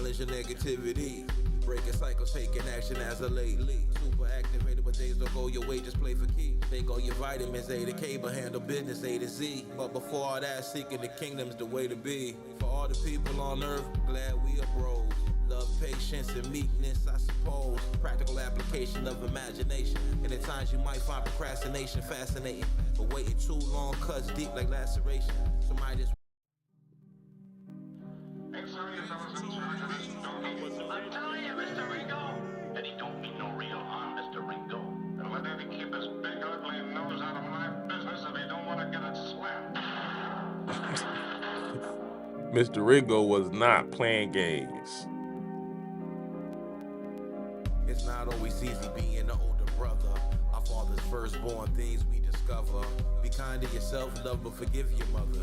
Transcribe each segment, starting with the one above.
Challenge your negativity. Breaking cycles, taking action as a late lead. Super activated, but things don't go your way, just play for keeps. Take all your vitamins, A to K, but handle business A to Z. But before all that, seeking the kingdom's the way to be. For all the people on earth, glad we arose. Love, patience, and meekness, I suppose. Practical application of imagination. And at times you might find procrastination fascinating. But waiting too long cuts deep like laceration. Somebody just I'm telling you, Mr. Ringo. And he don't mean no real harm, Mr. Ringo. And let him keep his big ugly nose out of my business if he don't want to get it slapped. Mr. Ringo was not playing games. It's not always easy being an older brother. Our father's firstborn, things we discover. Be kind to yourself, love but forgive your mother.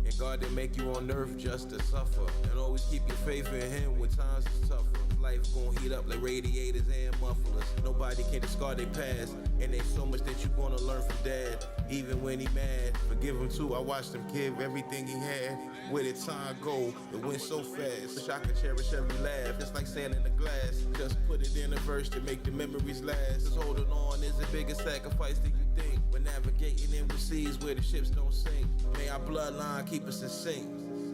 And God didn't make you on earth just to suffer. And always keep your faith in him when times is tougher. Life gon' heat up like radiators and mufflers. Nobody can discard their past. And there's so much that you gonna learn from dad. Even when he mad, forgive him too. I watched him give everything he had. Where did time go? It went so fast. Wish I could cherish every laugh. It's like sand in the glass. Just put it in a verse to make the memories last. Just holding on is a bigger sacrifice than you think. When navigating in the seas where the ships don't sink. May our bloodline keep us in sync.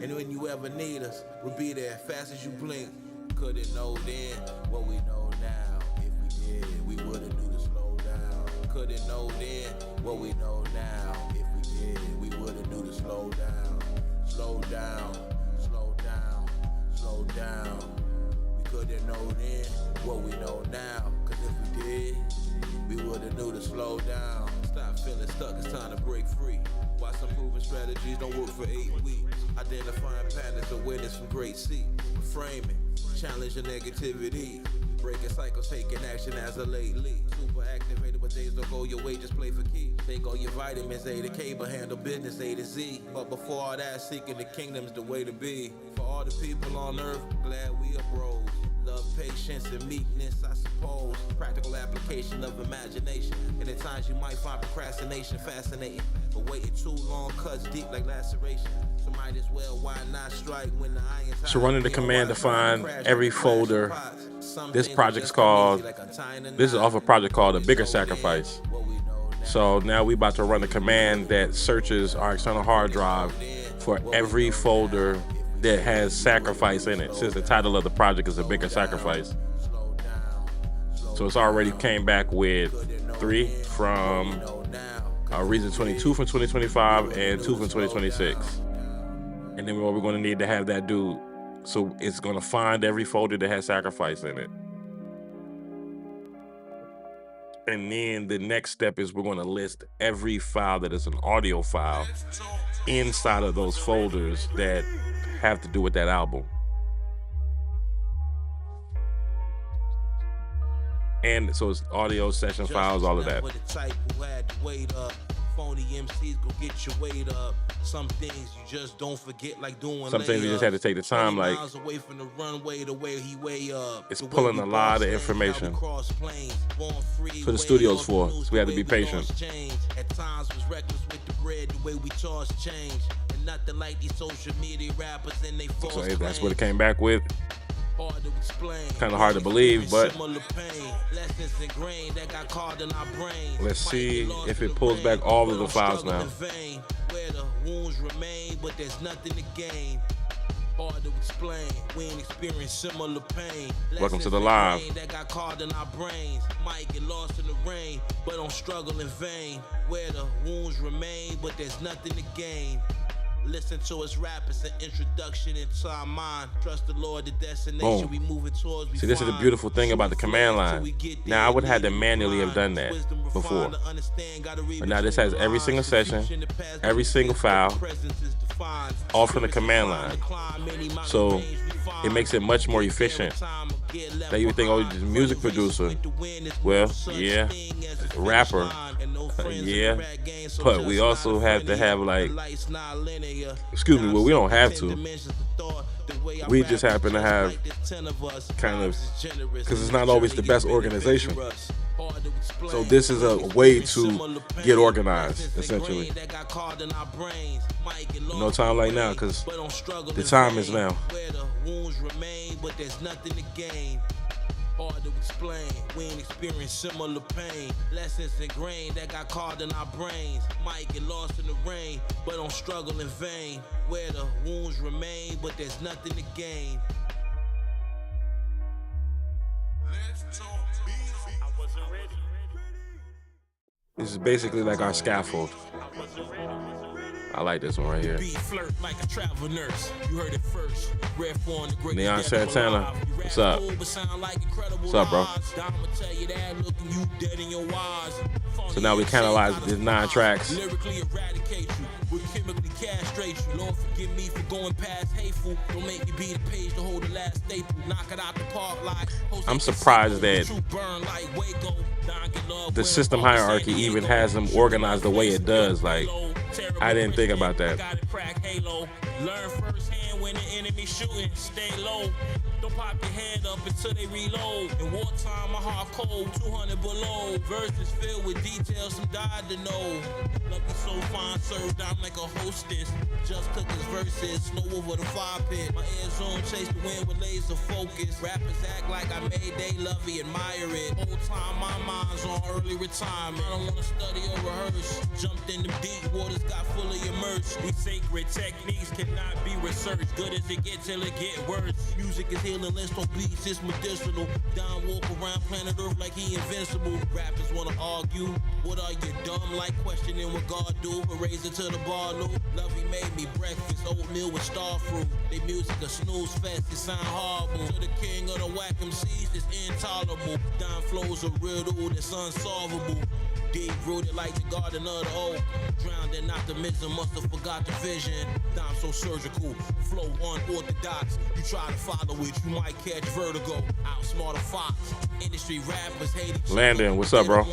And when you ever need us, we'll be there fast as you blink. Couldn't know then what we know now. If we did, we would've knew to slow down. Couldn't know then what we know now. If we did, we would've knew to slow down. Slow down, slow down, slow down. We couldn't know then what we know now. Cause if we did, we would've knew to slow down. Stop feeling stuck, it's time to break free. Why some proven strategies don't work for 8 weeks. Identifying patterns of witness from great seats. Framing, challenge your negativity. Breaking cycles, taking action as a late lead. Super activated, but things don't go your way, just play for keeps. Take all your vitamins, A to K, but handle business A to Z. But before all that, seeking the kingdom's the way to be. For all the people on earth, glad we arose. Love, patience, and meekness, I suppose. Practical application of imagination. And at times you might find procrastination fascinating. But waiting too long cuts deep like laceration. So might as well, why not strike when the iron's hot? So running the command to find every folder. This project's called, this is off a project called A Bigger Sacrifice. So now we about to run a command that searches our external hard drive for every folder that has sacrifice in it, since the title of the project is A Bigger Sacrifice. So it's already came back with 3 from Reason 22 from 2025 and 2 from 2026. And then what we're going to need to have that do, so it's going to find every folder that has sacrifice in it. And then the next step is we're going to list every file that is an audio file inside of those folders that have to do with that album. And so it's audio, session files, all of that. Phony MCs go get your weight up. Some things you just don't forget, like doing some things you just had to take the time, like away from the runway to where he way up. It's pulling a lot of information. So the studio's for, so we have to be patient. At times was reckless with the bread, the way we charge change. And nothing like these social media rappers and they false So that's what it came back with. Kind of hard to believe, but let's see if it pulls back all of the files now. Where the wounds remain, but there's nothing to gain. Hard to explain. We ain't experience similar pain. Welcome to the live. That got caught in our brains. Might get lost in the rain, but don't struggle in vain. Where the wounds remain, but there's nothing to gain. Listen to us rap, it's an introduction into our mind. Trust the Lord, the destination we moving towards. See, this is the beautiful thing about the command line. Now, I would have had to manually have done that before. But now this has every single session, every single file, all from the command line. So it makes it much more efficient. Now you would think, oh, just music producer. Well, yeah, rapper. Yeah, but we also have to have, like, excuse me, well, we don't have to. We just happen to have kind of, because it's not always the best organization. So this is a way to get organized, essentially. No time like now, because the time is now. Hard to explain, we ain't experience similar pain. Lessons ingrained that got carved in our brains. Might get lost in the rain, but don't struggle in vain. Where the wounds remain, but there's nothing to gain. This is basically like our scaffold. I like this one right here. Neon Santana, what's up? What's up, bro? So now we canalize these 9 tracks. Lord, forgive me for going past hateful. Don't make me be the page to hold the last staple. Knock it out the park like I'm surprised that the system hierarchy even has them organized the way it does. Like, I didn't think about that. Learn firsthand when the enemy shooting. Stay low. Don't pop your head up until they reload. In wartime, my heart cold, 200 below. Verses filled with details, some died to know. Love you so fine, served out like a hostess. Just took his verses, snow over the fire pit. My ear zone chase the wind with laser focus. Rappers act like I made they love it, admire it. Whole time my mind's on early retirement. I don't wanna study or rehearse. Jumped in the deep waters, got fully immersed. These sacred techniques cannot be researched. Good as it gets till it get worse. Music is healing, let's don't beats, it's medicinal. Don walk around planet Earth like he invincible. Rappers wanna argue, what are you dumb? Like questioning what God do, but raise it to the bar, Lou. Love he made me breakfast, oatmeal with star fruit. They music a snooze fest, it sound horrible. To the king of the whack MCs, it's intolerable. Don flows a riddle that's unsolvable. Deep rooted like the garden of the oak. Drowned in optimism, must have forgot the vision. Dime so surgical, flow unorthodox. You try to follow it, you might catch vertigo. Outsmart a fox. Industry rappers hate each other. Landon, what's up, bro?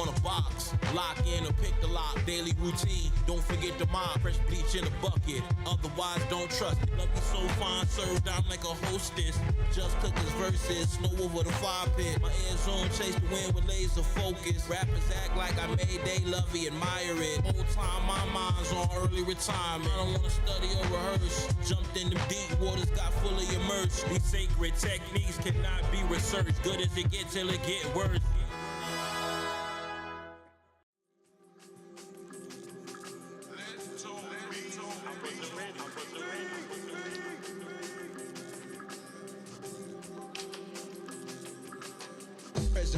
Lock in or pick the lock. Daily routine. Don't forget the mob. Fresh bleach in a bucket. Otherwise, don't trust it. Love you so fine, served out like a hostess. Just took his verses, snow over the fire pit. My ear zone chase the wind with laser focus. Rappers act like I made they love it, admire it. Whole time my mind's on early retirement. I don't wanna study or rehearse. Jumped in the deep waters, got fully immersed. These sacred techniques cannot be researched. Good as it gets till it get worse.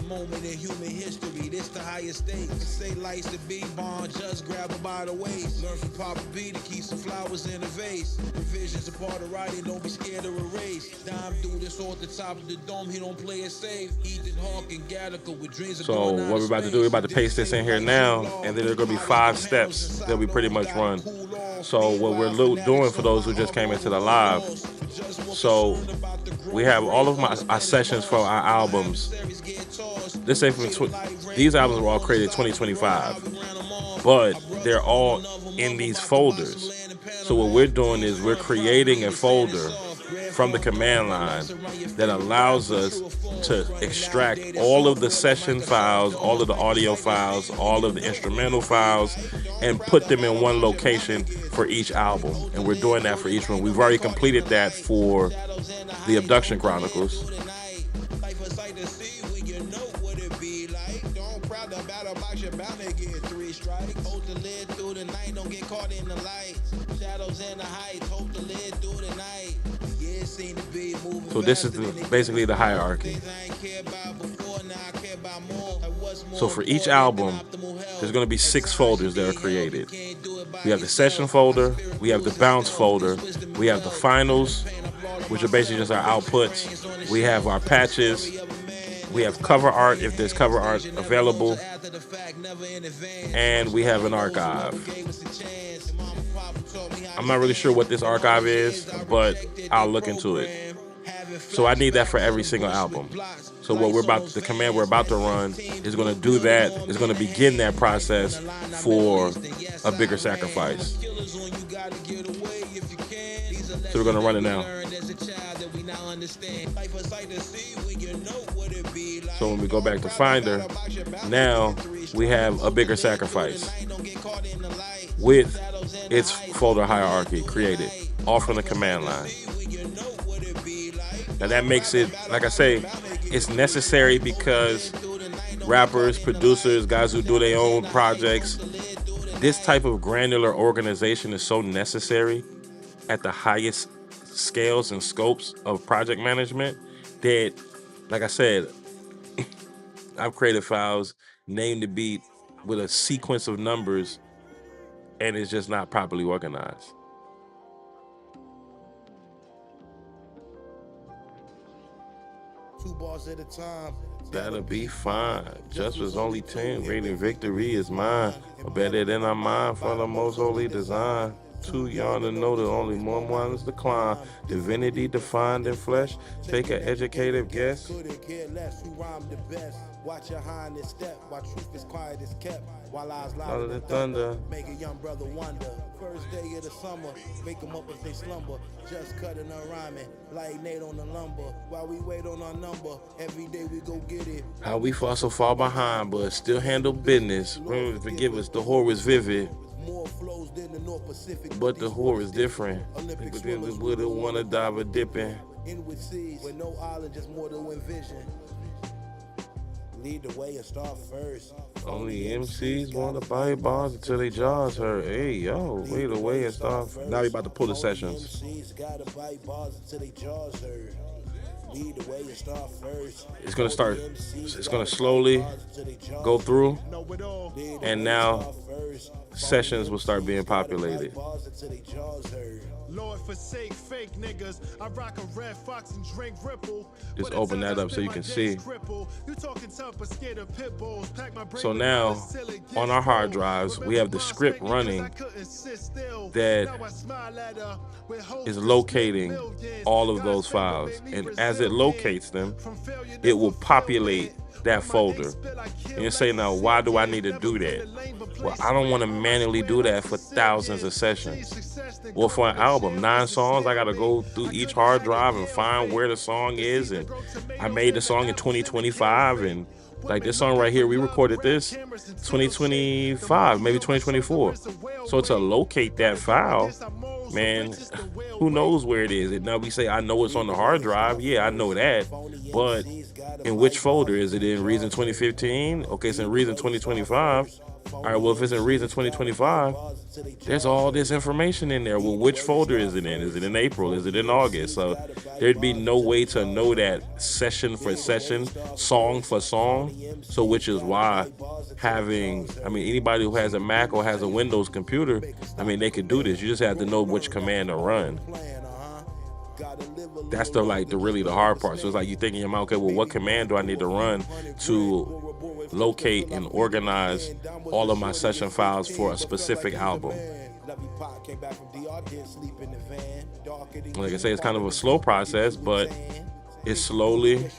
Moment in human history, this the highest stakes. Say lights to be born, just grab her by the waist. Learn from Papa B to keep some flowers in a vase. Revisions a part of writing, don't be scared to erase. Dime do this off the top of the dome, he don't play it safe. Ethan Hawke and Gattaca with dreams of So what we're about to do, we're about to paste this in here now, and then there's gonna be 5 steps that we pretty much run. So what we're doing for those who just came into the live, so we have all of our sessions for our albums. Let's say these albums were all created 2025, but they're all in these folders. So what we're doing is we're creating a folder from the command line that allows us to extract all of the session files, all of the audio files, all of the instrumental files, and put them in one location for each album. And we're doing that for each one. We've already completed that for the Abduction Chronicles. So this is basically the hierarchy. So for each album, there's going to be 6 folders that are created. We have the session folder, we have the bounce folder, we have the finals, which are basically just our outputs. We have our patches, we have cover art if there's cover art available, and we have an archive. I'm not really sure what this archive is, but I'll look into it. So I need that for every single album. So the command we're about to run is going to do that. It's going to begin that process for A Bigger Sacrifice. So we're going to run it now. So when we go back to Finder, now we have A Bigger Sacrifice with its folder hierarchy created, all from the command line. Now that makes it, like I say, it's necessary because rappers, producers, guys who do their own projects, this type of granular organization is so necessary at the highest scales and scopes of project management that, like I said, I've created files, named the beat with a sequence of numbers, and it's just not properly organized. Two bars at a time. That'll be fine. Just was only 10. Rating victory is mine. Better than our mind for the most holy design. Too young to know that only one is decline. Divinity defined in flesh. Take an educated guess. Couldn't care less who rhymed the best. Watch your highness step while truth is quiet is kept. While eyes louder than thunder, make a young brother wonder. First day of the summer, wake them up as they slumber. Just cutting and rhyming like Nate on the lumber. While we wait on our number, every day we go get it. How we fall so far behind, but still handle business. Forgive us, the horror is vivid. More flows than the North Pacific, But the horror is different. Olympic We swimmers wouldn't want to dive a dipping. inward seas with no island, just more to envision. Lead the way and start first. Only MCs want to buy bars until they jaws hurt. Hey, yo, lead the way and start. Now we about to pull the sessions. MCs gotta bite bars until they jaws hurt. Lead the way and start first. It's gonna start. It's gonna slowly go through, and now sessions will start being populated. Lord forsake fake niggas. I rock a red fox and drink ripple. Just open that up so you can see. So now, on our hard drives, we have the script running that is locating all of those files. And as it locates them, it will populate that folder. And you say, now, why do I need to do that? Well, I don't want to manually do that for thousands of sessions. Well, for an album, 9 songs, I got to go through each hard drive and find where the song is. And I made the song in 2025. And like this song right here, we recorded this 2025, maybe 2024. So to locate that file, man, who knows where it is? And now we say, I know it's on the hard drive. Yeah, I know that. But in which folder? Is it in Reason 2015? Okay, it's in Reason 2025. All right, well, if it's in Reason 2025, there's all this information in there. Well, which folder is it in? Is it in April? Is it in August? So there'd be no way to know that session for session, song for song. So which is why anybody who has a Mac or has a Windows computer, they could do this. You just have to know which command to run. That's really the hard part. So it's like you think in your mind, okay, well, what command do I need to run to locate and organize all of my session files for a specific album? Like I say, it's kind of a slow process, but it's slowly.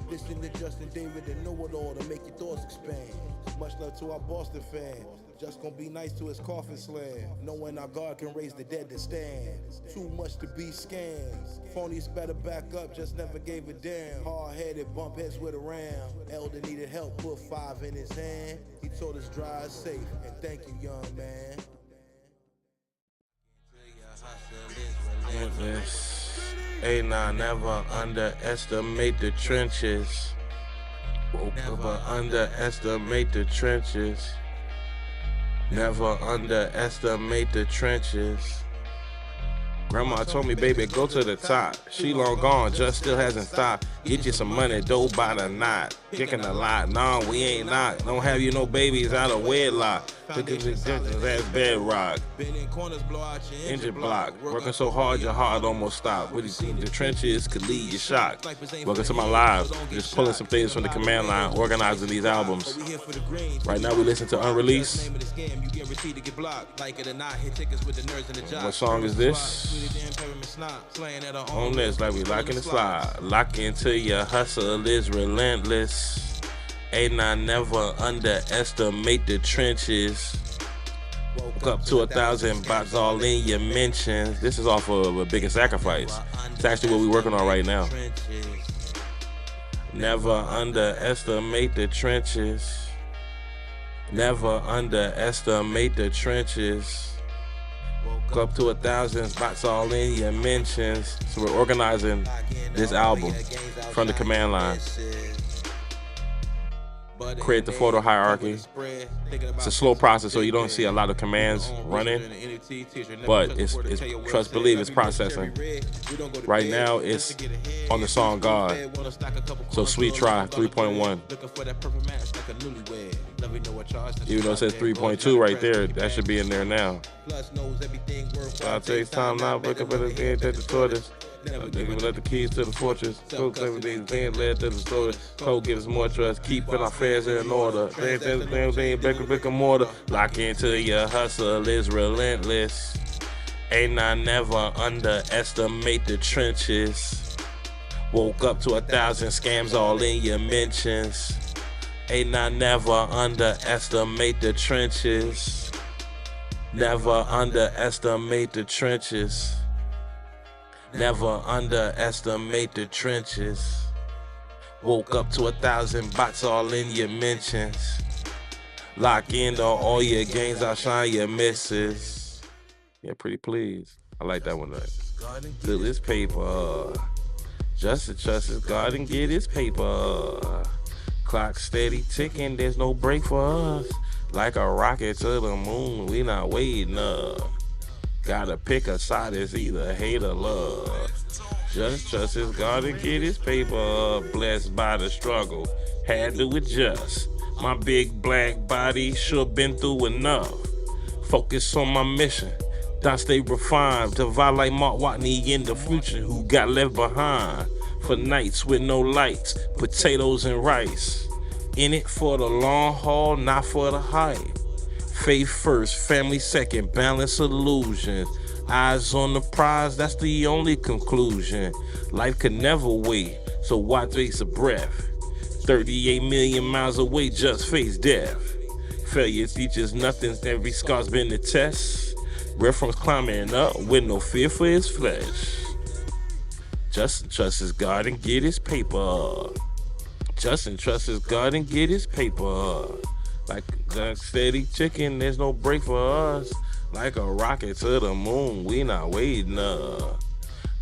Listen to Justin David and know it all to make your thoughts expand. Much love to our Boston fan. Just gonna be nice to his coffin slam. Knowing our God can raise the dead to stand. Too much to be scanned. Phonies better back up, just never gave a damn. Hard-headed, bump heads with a ram. Elder needed help, put 5 in his hand. He told us dry is safe, and thank you, young man. Hey, nah, never underestimate the trenches. Never underestimate the trenches. Never underestimate the trenches. Grandma told me, baby, go to the top. She long gone, just still hasn't stopped. Get you some money, dough by the knot. Kicking a lot, no, we ain't not. Don't have you no babies out of wedlock. That's bedrock. Engine block. Working so hard, your heart almost stopped. With the trenches could lead you shocked. Welcome to my live. Just pulling some things from the command line, organizing these albums. Right now we listen to Unreleased. What song is this? On this, like we locking the slide. Lock into your hustle is relentless. Ain't I never underestimate the trenches. Woke up to 1,000 bots all in your mentions. This is off of A Bigger Sacrifice. It's actually what we're working on right now. Never underestimate the trenches. Never underestimate the trenches. Woke up to 1,000 bots all in your mentions. So we're organizing this album from the command line. Create the photo hierarchy. It's a slow process, so you don't see a lot of commands running, but it's trust believe it's processing. Right now it's on the song God. So Sweet Try 3.1. Even though it says 3.2 right there, that should be in there now. I'll take time now, look up at the end, take the tortoise. Let the keys to the fortress. Coke everything's being led to the story. Coke gives more trust. Keeping our affairs in order. Things brick and mortar. Lock into your hustle is relentless. Ain't I never underestimate the trenches. Woke up to 1,000 scams all in your mentions. Ain't I never underestimate the trenches. Never underestimate the trenches. Never underestimate the trenches. Woke up to 1,000 bots all in your mentions. Lock in on all your gains, I'll shine your misses. Yeah, pretty please. I like that one. Fill his paper. Just to trust his God and get his paper. Clock steady ticking, there's no break for us. Like a rocket to the moon, we not waiting up. Gotta pick a side, it's either hate or love. Just trust his God and get his paper. Blessed by the struggle, had to adjust. My big black body sure been through enough. Focus on my mission, don't stay refined. To violate Mark Watney in the future, who got left behind. For nights with no lights, potatoes and rice. In it for the long haul, not for the hype. Faith first, family second, balance illusions. Eyes on the prize, that's the only conclusion. Life could never wait, so why waste a breath? 38 million miles away, just face death. Failure teaches nothing, every scar's been a test. Reference climbing up with no fear for his flesh. Justin trusts his God and get his paper. Justin trusts his God and get his paper. Like a steady chicken, there's no break for us. Like a rocket to the moon, we not waiting up.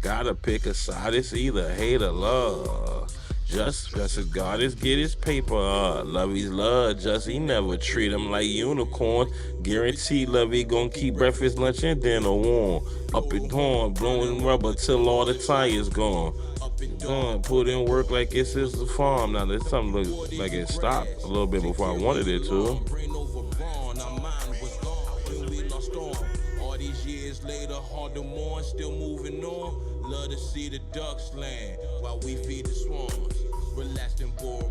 Gotta pick a side, it's either hate or love. Just his God is get his paper. Love he's love, just he never treat him like unicorn. Guaranteed love he gon' keep breakfast, lunch, and dinner warm. Up and down, blowing rubber till all the tires gone. Put in work like it's his farm. Now this something looks like it stopped a little bit before I wanted it to. All these years later, hard to mourn, still moving on. Love to see the ducks land while we feed the swans. Relaxed and bored,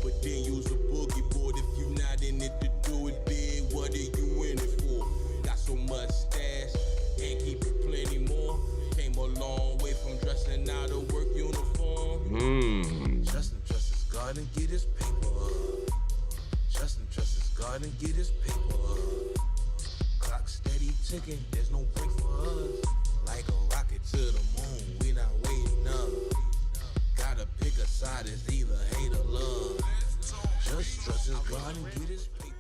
but then use a boogie board. If you not in it to do it big, what are you in it for? Got so much stash, and keep it plenty more. Came a long way from dressing out a work uniform. Justin trusts his God and get his paper. Justin trusts his God and get his paper. Clock steady ticking, there's no break for us. Like a rocket to the moon, we not waiting up. Gotta pick a side, it's either hate or love. Just trust his God and get his paper.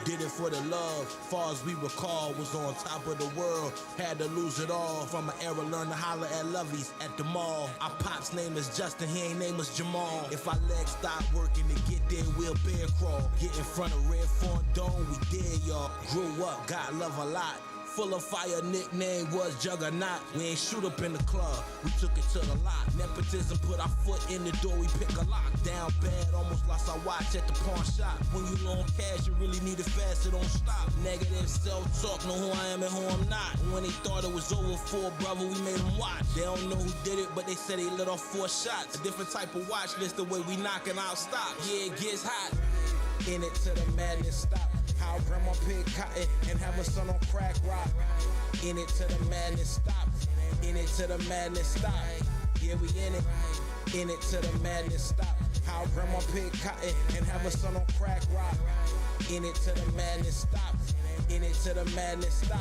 Did it for the love, far as we recall, was on top of the world, had to lose it all. From an era, learned to holler at Lovey's at the mall. Our pop's name is Justin, he ain't name is Jamal. If our legs stop working to get there, we'll bear crawl. Get in front of Red Fawn Dome, we did y'all. Grew up, got love a lot. Full of fire, nickname was Juggernaut. We ain't shoot up in the club, we took it to the lot. Nepotism put our foot in the door, we pick a lock. Down bad, almost lost our watch at the pawn shop. When you long cash, you really need it fast, it don't stop. Negative self-talk, know who I am and who I'm not. When they thought it was over for, brother, we made them watch. They don't know who did it, but they said they lit off 4 shots. A different type of watch list, the way we knocking out stops. Yeah, it gets hot. In it till the madness stop. How grandma pick cotton and have a son on crack rock. In it till the madness stop. In it till the madness stop. Yeah, we in it. In it till the madness stop. How grandma picked cotton and have a son on crack rock. In it till the madness stop. In it till the madness stop.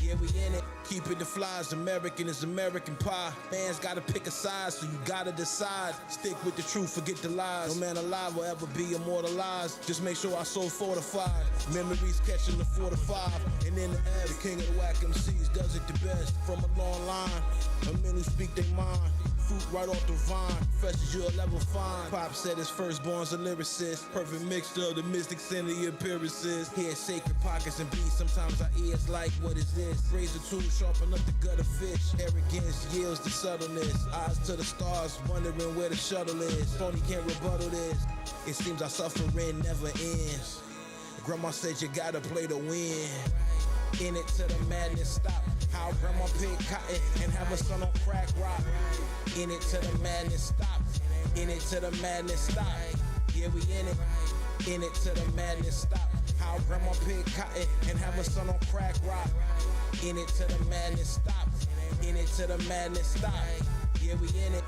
Yeah, we in it. Keep it the flies. American is American pie. Man's gotta pick a side, so you gotta decide. Stick with the truth, forget the lies. No man alive will ever be immortalized. Just make sure our soul fortified. Memories catching the 4 to 5. And in the air, the king of the whack MCs does it the best. From a long line, a men who speak their mind. Fruit right off the vine, fresh as you'll ever find. Pop said his firstborn's a lyricist. Perfect mixture of the mystics and the appearances. Hear sacred pockets and beats. Sometimes our ears like, what is this? Razor tool sharpen up the gut of fish. Arrogance yields the subtleness. Eyes to the stars, wondering where the shuttle is. Phony can't rebuttal this. It seems our suffering never ends. Grandma said you gotta play to win. In it till the madness stop. How grandma picked cotton and have a son on crack rock. In it till the madness stop. In it till the madness stop. Yeah, we in it. In it till the madness stop. How grandma picked cotton and have a son on crack rock. In it till the madness stop. In it till the madness stop. Yeah, we in it.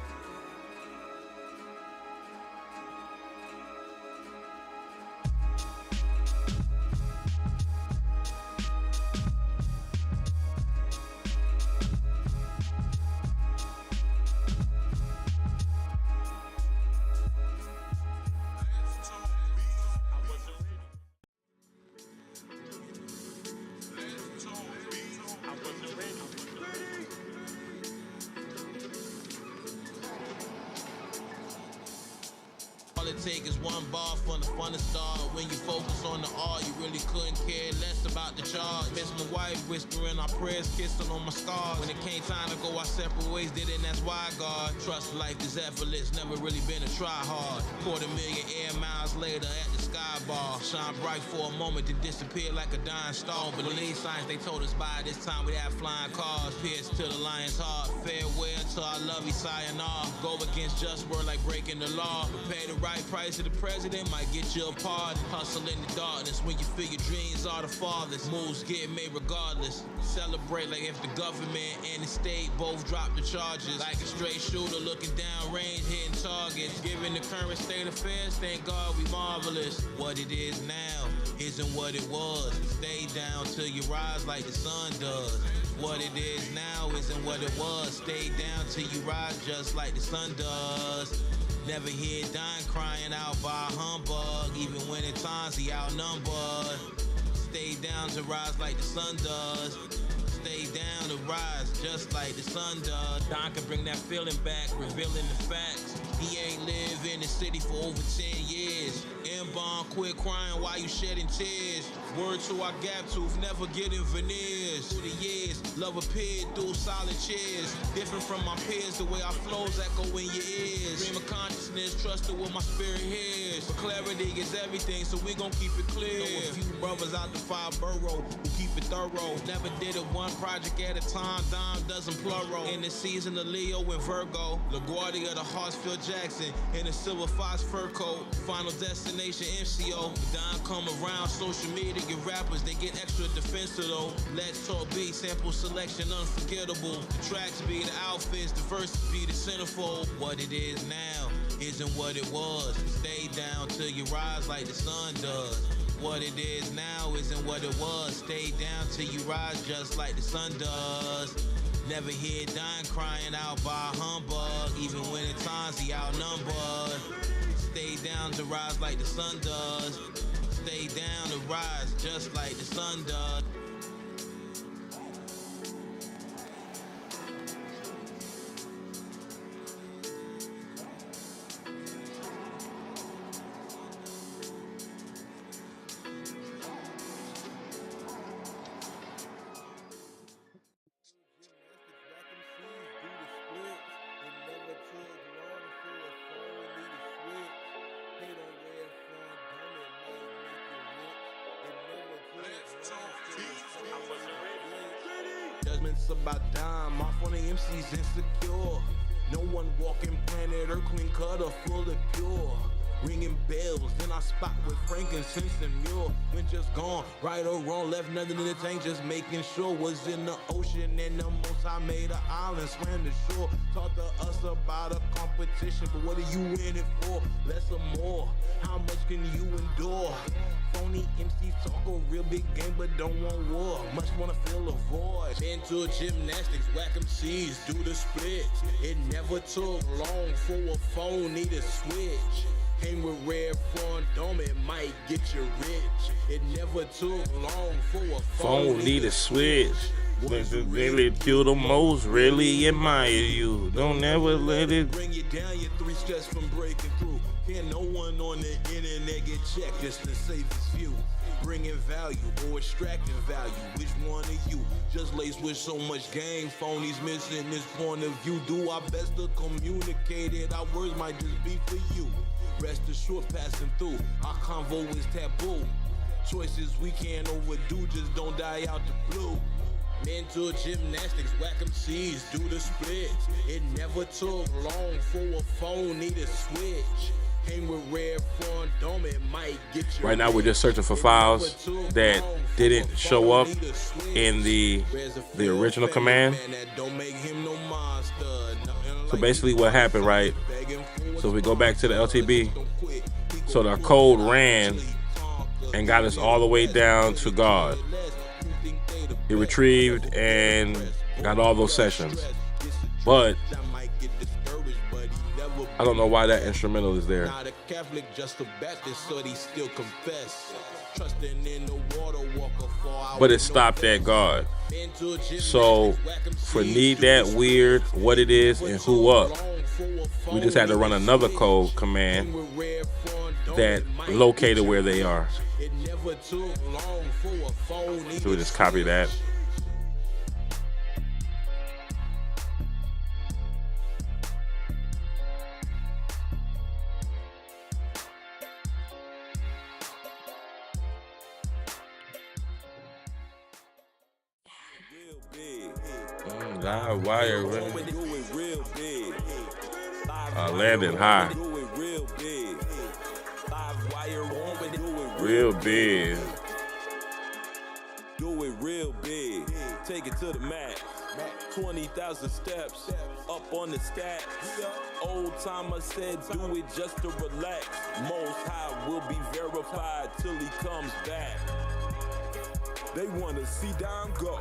It take is one bar from the fun to start. When you focus on the art, you really couldn't care less about the charge. Miss my wife whispering our prayers, kissing on my scars. When it came time to go our separate ways, did it, and that's why God. Trust life is effortless, never really been a try hard. 250,000 air miles later at the sky bar. Shine bright for a moment, then disappear like a dying star. But believe science, they told us by this time we'd have flying cars. Pierce to the lion's heart, farewell to our lovey sayonara. Go against just word like breaking the law. Pay the right price to the president, might get you a pardon. Hustle in the darkness when you feel your dreams are the farthest. Moves get made regardless. Celebrate like if the government and the state both drop the charges. Like a straight shooter looking down range, hitting targets. Given the current state of affairs, thank God we marvelous. What it is now isn't what it was. Stay down till you rise like the sun does. What it is now isn't what it was. Stay down till you rise just like the sun does. Never hear dying crying out by a humbug, even when at times he outnumbered. Stay down to rise like the sun does. Stay down to rise just like the sun does. Don can bring that feeling back, revealing the facts. He ain't lived in the city for over 10 years. M-Bond, quit crying while you shedding tears. Word to our gap tooth, never getting veneers. Through the years, love appeared through solid cheers. Different from my peers, the way our flows echo in your ears. Stream of consciousness, trusted what my spirit hears. But clarity is everything, so we gon' keep it clear. Know a few brothers out the 5 borough who keep it thorough. Never did it one project at a time, dime dozen plural. In the season of Leo and Virgo, LaGuardia the Hartsfield Jackson in a silver fox fur coat. Final destination MCO. Don come around, social media get rappers, they get extra defensive though. Let's talk beat, sample selection unforgettable. The tracks be the outfits, the verses be the centerfold. What it is now isn't what it was. Stay down till you rise like the sun does. What it is now isn't what it was. Stay down till you rise just like the sun does. Never hear dying crying out by a humbug, even when at times he outnumbered. Stay down to rise like the sun does. Stay down to rise just like the sun does. Judgments about dime, off on the MC's insecure. No one walking planet Earth, clean cutter, full of pure. ringing bells in our spot with frankincense and mule. When just gone, right or wrong, left nothing in the tank, just making sure. Was in the ocean and the most I made an island, swam the shore. Talk to us about a competition, but what are you in it for? Less or more? How much can you endure? Phony MCs talk a real big game but don't want war. Much wanna fill a void. Mental gymnastics, whack MCs, do the splits. It never took long for a phony to switch. Hang with Red Front Dome, it might get you rich. It never took long for a phony to switch. Really kill the most, really admire you. Don't ever let it bring you down, your 3 steps from breaking through. Can no one on the internet get checked just to save his view? Bringing value or extracting value, which one of you? Just laced with so much game, phonies missing this point of view. Do our best to communicate it, our words might just be for you. Rest assured, passing through, our convo is taboo. Choices we can't overdo, just don't die out the blue. Mental gymnastics, whack MCs, do the splits. It never took long for a phony to switch. Hang with Red Front Dome, it might get you. Right now we're just searching for files that didn't show up in the original command. So basically what happened, right? So if we go back to the LTB, so the code ran and got us all the way down to God. It retrieved and got all those sessions. But I don't know why that instrumental is there. But it stopped at God. So for Need That Weird, What It Is, and Who Up, we just had to run another code command that located where they are. So we just copy that. Live wire, landing high. Real big. Do it real big. Take it to the max. 20,000 steps up on the stats. Old timer said do it just to relax. Most High will be verified till he comes back. They wanna see Dom go.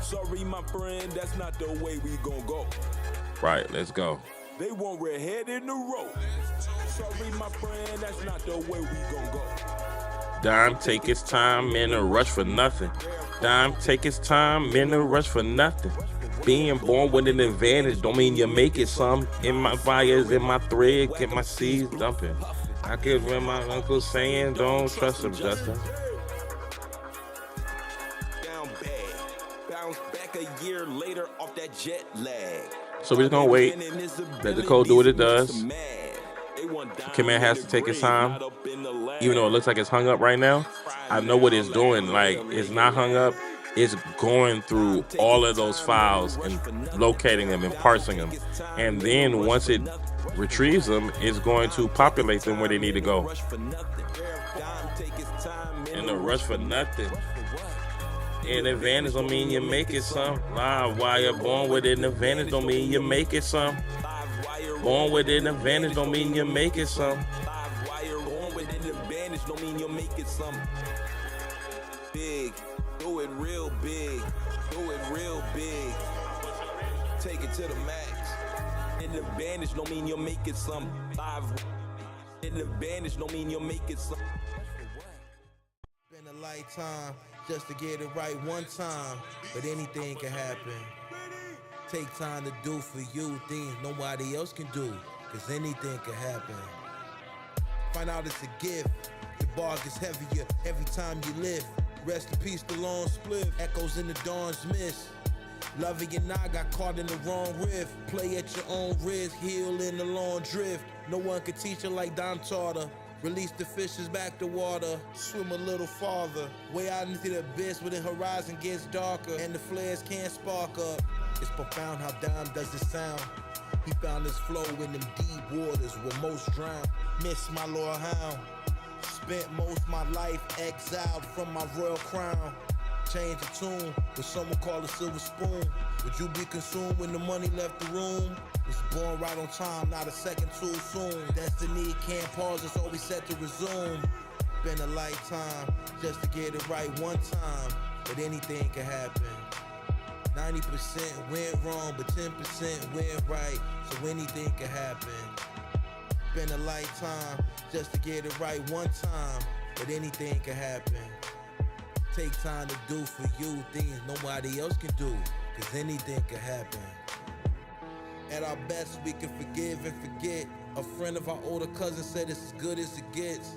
Sorry, my friend, that's not the way we gon' go. Right, let's go. They want redhead in the road. Sorry, my friend, that's not the way we gon' go. Dime take his time in a rush for nothing. Dime take his time in a rush for nothing. Being born with an advantage don't mean you make it some. In my fires, in my thread, get my seeds dumping. I get when my uncle's saying, don't trust him, Justin. Down bad. Bounce back a year later off that jet lag. So we're just gonna wait. Let the code do what it does. Command has to take its time. Even though it looks like it's hung up right now, I know what it's doing. Like, it's not hung up. It's going through all of those files and locating them and parsing them. And then once it retrieves them, it's going to populate them where they need to go. In a rush for nothing. An advantage don't mean you make it some. Live wire, born with an advantage don't mean you make it some. Born with an advantage don't mean you make it some. Born with an advantage don't mean you make it some. Big, do it real big, do it real big. Take it to the max. An advantage don't mean you'll make it some. An advantage don't mean you'll make it some. Been a lifetime just to get it right one time, but anything can happen. Take time to do for you things nobody else can do, cause anything can happen. Find out it's a gift. The bar gets heavier every time you lift. Rest in peace, the long split. Echoes in the dawn's mist. Lovey and I got caught in the wrong riff. Play at your own risk, heal in the long drift. No one can teach her like Dom taught her. Release the fishes back to water, swim a little farther. Way out into the abyss where the horizon gets darker and the flares can't spark up. It's profound how Dom does it sound. He found his flow in them deep waters where most drown. Miss my loyal hound. Spent most my life exiled from my royal crown. Change the tune with someone called a silver spoon. Would you be consumed when the money left the room? Was born right on time, not a second too soon. Destiny can't pause, it's always set to resume. Been a lifetime just to get it right one time, but anything can happen. 90% went wrong, but 10% went right, so anything can happen. Been a lifetime just to get it right one time, but anything can happen. Take time to do for you things nobody else can do, cause anything can happen. At our best we can forgive and forget. A friend of our older cousin said it's as good as it gets.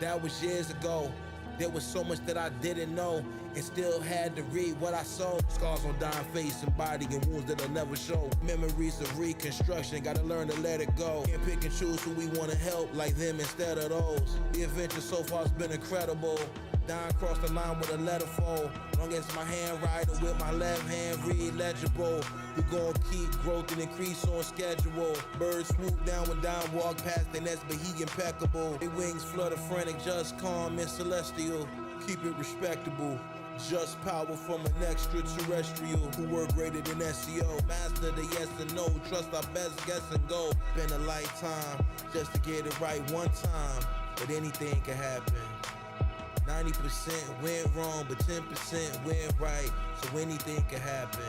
That was years ago. There was so much that I didn't know, and still had to read what I saw. Scars on dying face and body and wounds that'll never show. Memories of reconstruction, gotta learn to let it go. Can't pick and choose who we wanna help, like them instead of those. The adventure so far has been incredible. Down across the line with a letter fold. Long as my handwriting with my left hand read legible. We gon' keep growth and increase on schedule. Birds swoop down when down walk past their nest, but he impeccable. Their wings flutter frantic, just calm and celestial. Keep it respectable. Just power from an extraterrestrial who work greater than SEO. Master the yes and no, trust our best guess and go. Been a lifetime just to get it right one time, but anything can happen. 90% went wrong, but 10% went right, so anything can happen.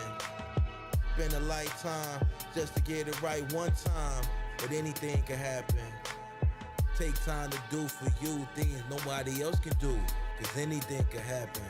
Been a lifetime just to get it right one time, but anything can happen. Take time to do for you things nobody else can do, cause anything can happen.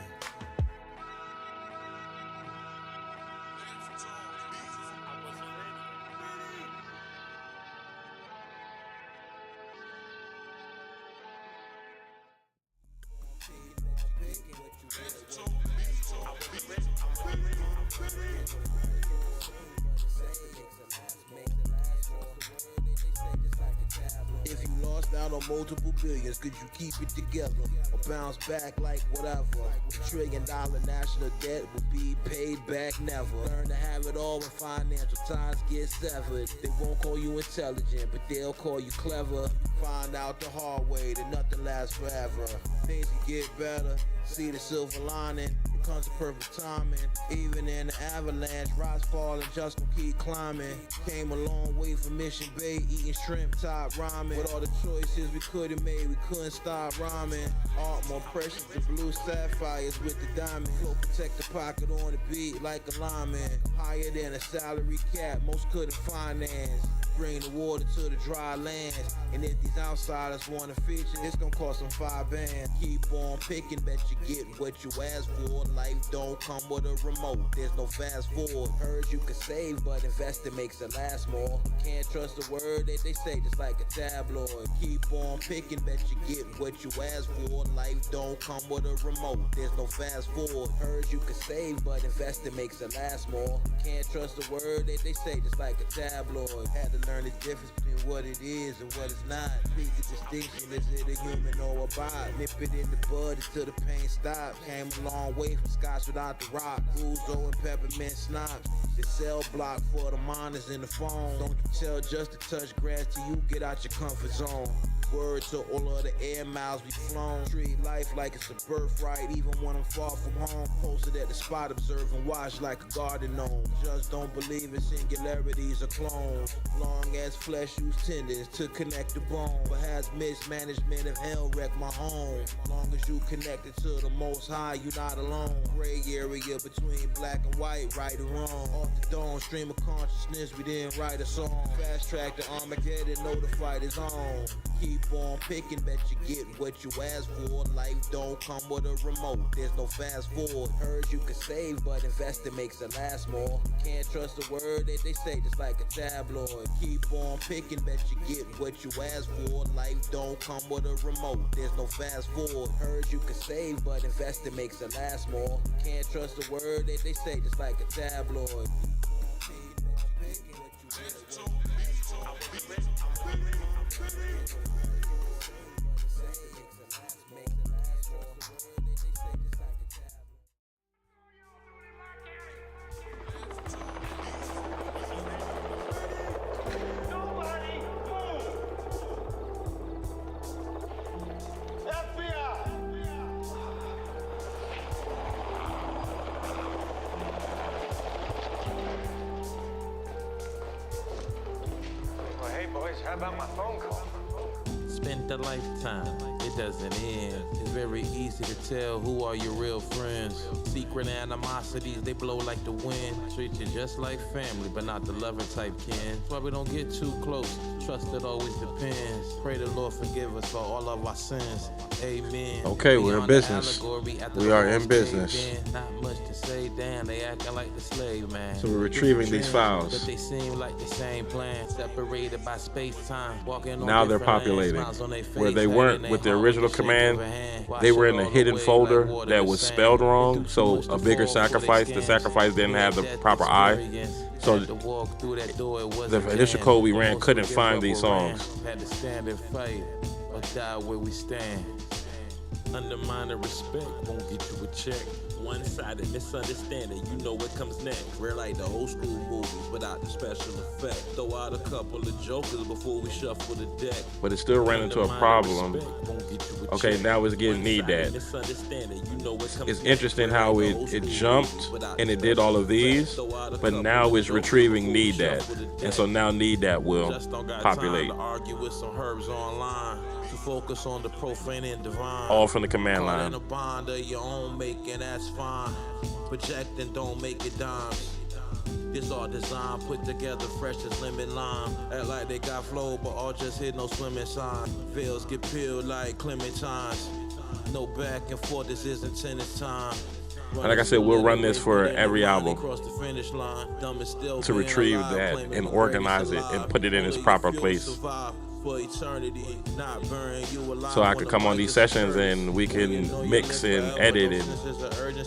If you lost out on multiple billions, could you keep it together or bounce back like whatever? $1 trillion national debt will be paid back never. Learn to have it all when financial ties get severed. They won't call you intelligent, but they'll call you clever. Find out the hard way that nothing lasts forever. Things can get better, see the silver lining. It comes to perfect timing. Even in the avalanche, rocks fall and just gon' keep climbing. Came a long way from Mission Bay, eating shrimp top ramen. With all the choices we could've made, we couldn't stop rhyming. Art more precious than blue sapphires with the diamond. Flow protect the pocket on the beat like a lineman. Higher than a salary cap, most couldn't finance. Bring the water to the dry lands. And if these outsiders wanna feature, it's gonna cost them 5 bands. Keep on picking, bet you get what you ask for. Life don't come with a remote, there's no fast forward. Heard you can save, but investing makes it last more. Can't trust the word that they say, just like a tabloid. Keep on picking, bet you get what you ask for. Life don't come with a remote, there's no fast forward. Heard you can save, but investing makes it last more. Can't trust the word that they say, just like a tabloid. Had to learn the difference between what it is and what it's not. Make the distinction, is it a human or a bot? Nip it in the bud until the pain stops. Came a long way from scotch without the rock. Ouzo and peppermint schnapps. The cell block for the miners in the phone. Don't you tell just to touch grass till you get out your comfort zone. Word to all of the air miles we flown. Treat life like it's a birthright, even when I'm far from home. Posted at the spot, observe and watch like a garden gnome. Just don't believe in singularities or clones. Long as flesh use tendons to connect the bone. But has mismanagement of hell wrecked my home? Long as you connected to the most high, you not alone. Gray area between black and white, right or wrong. Off the dome, stream of consciousness, we didn't write a song. Fast track to Armageddon, know the fight is on. Keep on picking, bet you get what you ask for. Life don't come with a remote, there's no fast forward. Heard you can save, but investing makes it last more. Can't trust the word that they say, just like a tabloid. Keep on picking, bet you get what you ask for. Life don't come with a remote, there's no fast forward. Heard you can save, but investing makes it last more. Can't trust the word that they say, just like a tabloid. How about my phone call? Spent a lifetime, it doesn't end. It's very easy to tell who are your real friends. Secret animosities, they blow like the wind. Treat you just like family, but not the loving type kin. That's why we don't get too close. Trust it always depends. Pray the Lord forgive us for all of our sins. Amen. Okay, we're in business. We are in business. Not much to say, damn, they acting like the slave man. So we're retrieving these files. But they seem like the same plan. Separated by space-time. Walking on Now they're different lanes, populating. smiles on their Where face, they hanging weren't their with the home original with a shake command, of a hand. they were in Wash a it hidden all away folder like water that with was sand. spelled wrong. Too So much to a bigger fall for they sacrifice, the scans. sacrifice didn't have the That proper eye. experience. So Had to walk through that door, it was the a initial jam. code we ran Almost couldn't forget find what these we ran. songs. Had to stand and fight or die where we stand. Undermine the respect, won't get you a check. One-sided misunderstanding, you know what comes next. We're like the old school movies without the special effect. Throw out a couple of jokers before we shuffle the deck. But it still ran into a problem. Okay, now it's getting need that. It's interesting how it jumped and it did all of these, but now it's retrieving need that. And so now need that will populate. Argue with some herbs online. To focus on the profane and divine. All from the command Caught line. in a bond of your own making, that's fine. Projecting don't make it dimes. This all design put together fresh as lemon lime. Act like they got flow, but all just hit no swimming sign. Veils get peeled like clementines. No back and forth, this isn't tennis time. Like I said, we'll run this for every album to retrieve that and organize it and put it in its proper place. So I could come on these sessions and we can mix and edit and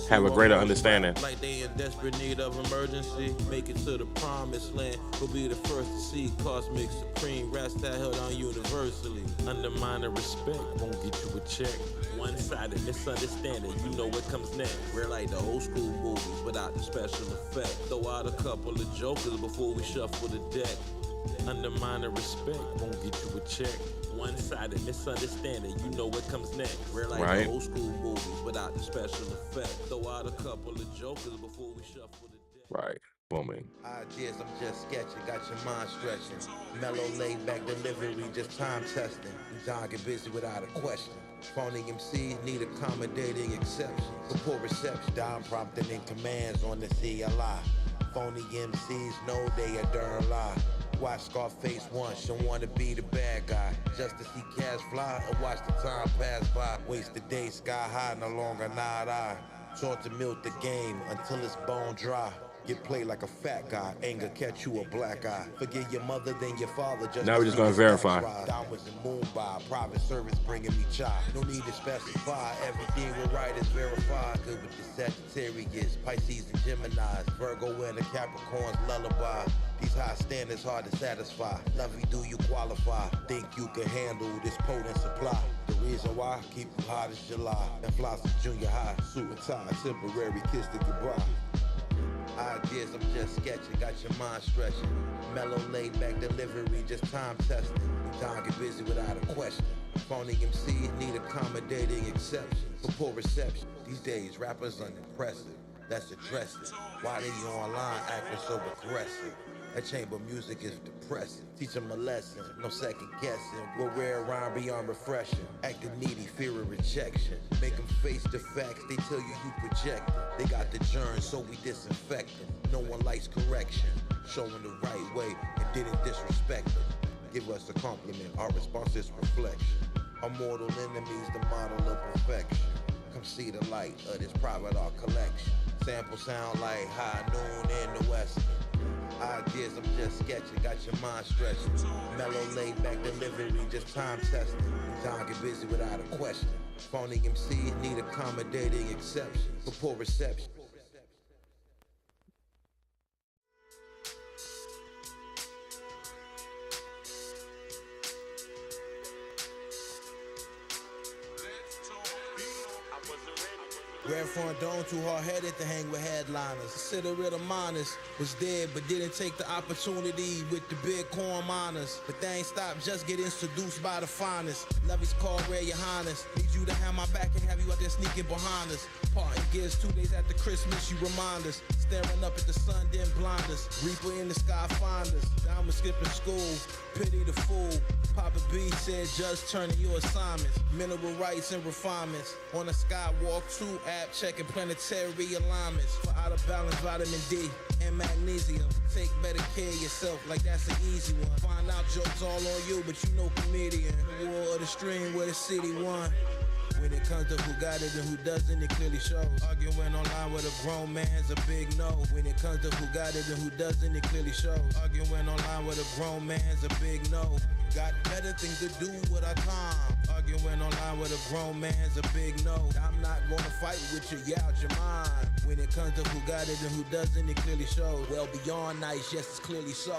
have a greater understanding. Like they in desperate need of emergency. Make it to the promised land. We'll be the first to see cosmic supreme rest that held on universally. Undermine the respect, won't get you a check. One-sided misunderstanding, you know what comes next. We're like the old school movies without the special effect. Throw out a couple of jokers before we shuffle the deck. Undermine the respect, won't get you a check. One-sided misunderstanding, you know what comes next. We're like Right. the old school movies without the special effect. Throw out a couple of jokers before we shuffle the deck. Right. Booming. Ideas, I'm just sketching, got your mind stretching. Mellow, laid back delivery, just time testing. John get busy without a question. Phony MCs need accommodating exceptions. For poor reception, Don prompting in commands on the CLI. Phony MCs know they a darn lie. Watch Scarface once, don't wanna be the bad guy. Just to see cash fly or watch the time pass by. Waste the day sky high, no longer not I. Taught to milk the game until it's bone dry. Get played like a fat guy, anger catch you a black eye. Forget your mother, then your father. Just Now we're just gonna verify. Diamonds and Mumbai, private service bringing me chai. No need to specify, everything we write is verified. Good with the Sagittarius, Pisces and Geminis, Virgo and the Capricorn's lullaby. These high standards hard to satisfy. Lovey, do you qualify? Think you can handle this potent supply? The reason why, keep you hot as July. And fly to junior high, suit and tie, temporary kiss to goodbye. Ideas, I'm just sketching, got your mind stretching. Mellow, laid back delivery, just time testing. Time get busy without a question. Phony MCs need accommodating exceptions. For poor reception, these days rappers unimpressive. Let's address it. Why they online acting so aggressive? That chamber music is depressing. Teach them a lesson, no second guessing. We'll rare rhyme beyond refreshing. Acting needy, fear of rejection. Make them face the facts, they tell you projecting. They got the germs, so we disinfect them. No one likes correction. Showing the right way and didn't disrespect them. Give us a compliment, our response is reflection. Our mortal enemies, the model of perfection. Come see the light of this private art collection. Sample sound like high noon in the west. Ideas, I'm just sketching, got your mind stretching. Mellow, laid back delivery, just time testing. Time get busy without a question. Phony MCs need accommodating exceptions. For poor reception. I wasn't ready. Red Front Dome too hard-headed to hang with headliners. Considerate miners was dead but didn't take the opportunity with the big corn miners. But they ain't stopped, just get introduced by the finest. Levy's called Ray Your Highness. Need you to have my back and have you out there sneaking behind us. Parting gears 2 days after Christmas, you remind us. Staring up at the sun, then blind us. Reaper in the sky, find us. Diamond skipping school, pity the fool. Papa B said just turning your assignments. Mineral rights and refinements. On the Skywalk 2 app, checking planetary alignments. For out of balance, vitamin D and magnesium. Take better care of yourself, like that's an easy one. Find out jokes all on you, but you know comedian. The war of the stream where the city won. When it comes to who got it and who doesn't, it clearly shows. Arguing online with a grown man's a big no. When it comes to who got it and who doesn't, it clearly shows. Arguing online with a grown man's a big no. Got better things to do with our time. Arguing online with a grown man's a big no. I'm not gonna fight with you, you out your mind. When it comes to who got it and who doesn't, it clearly shows. Well beyond nice, yes, it's clearly so.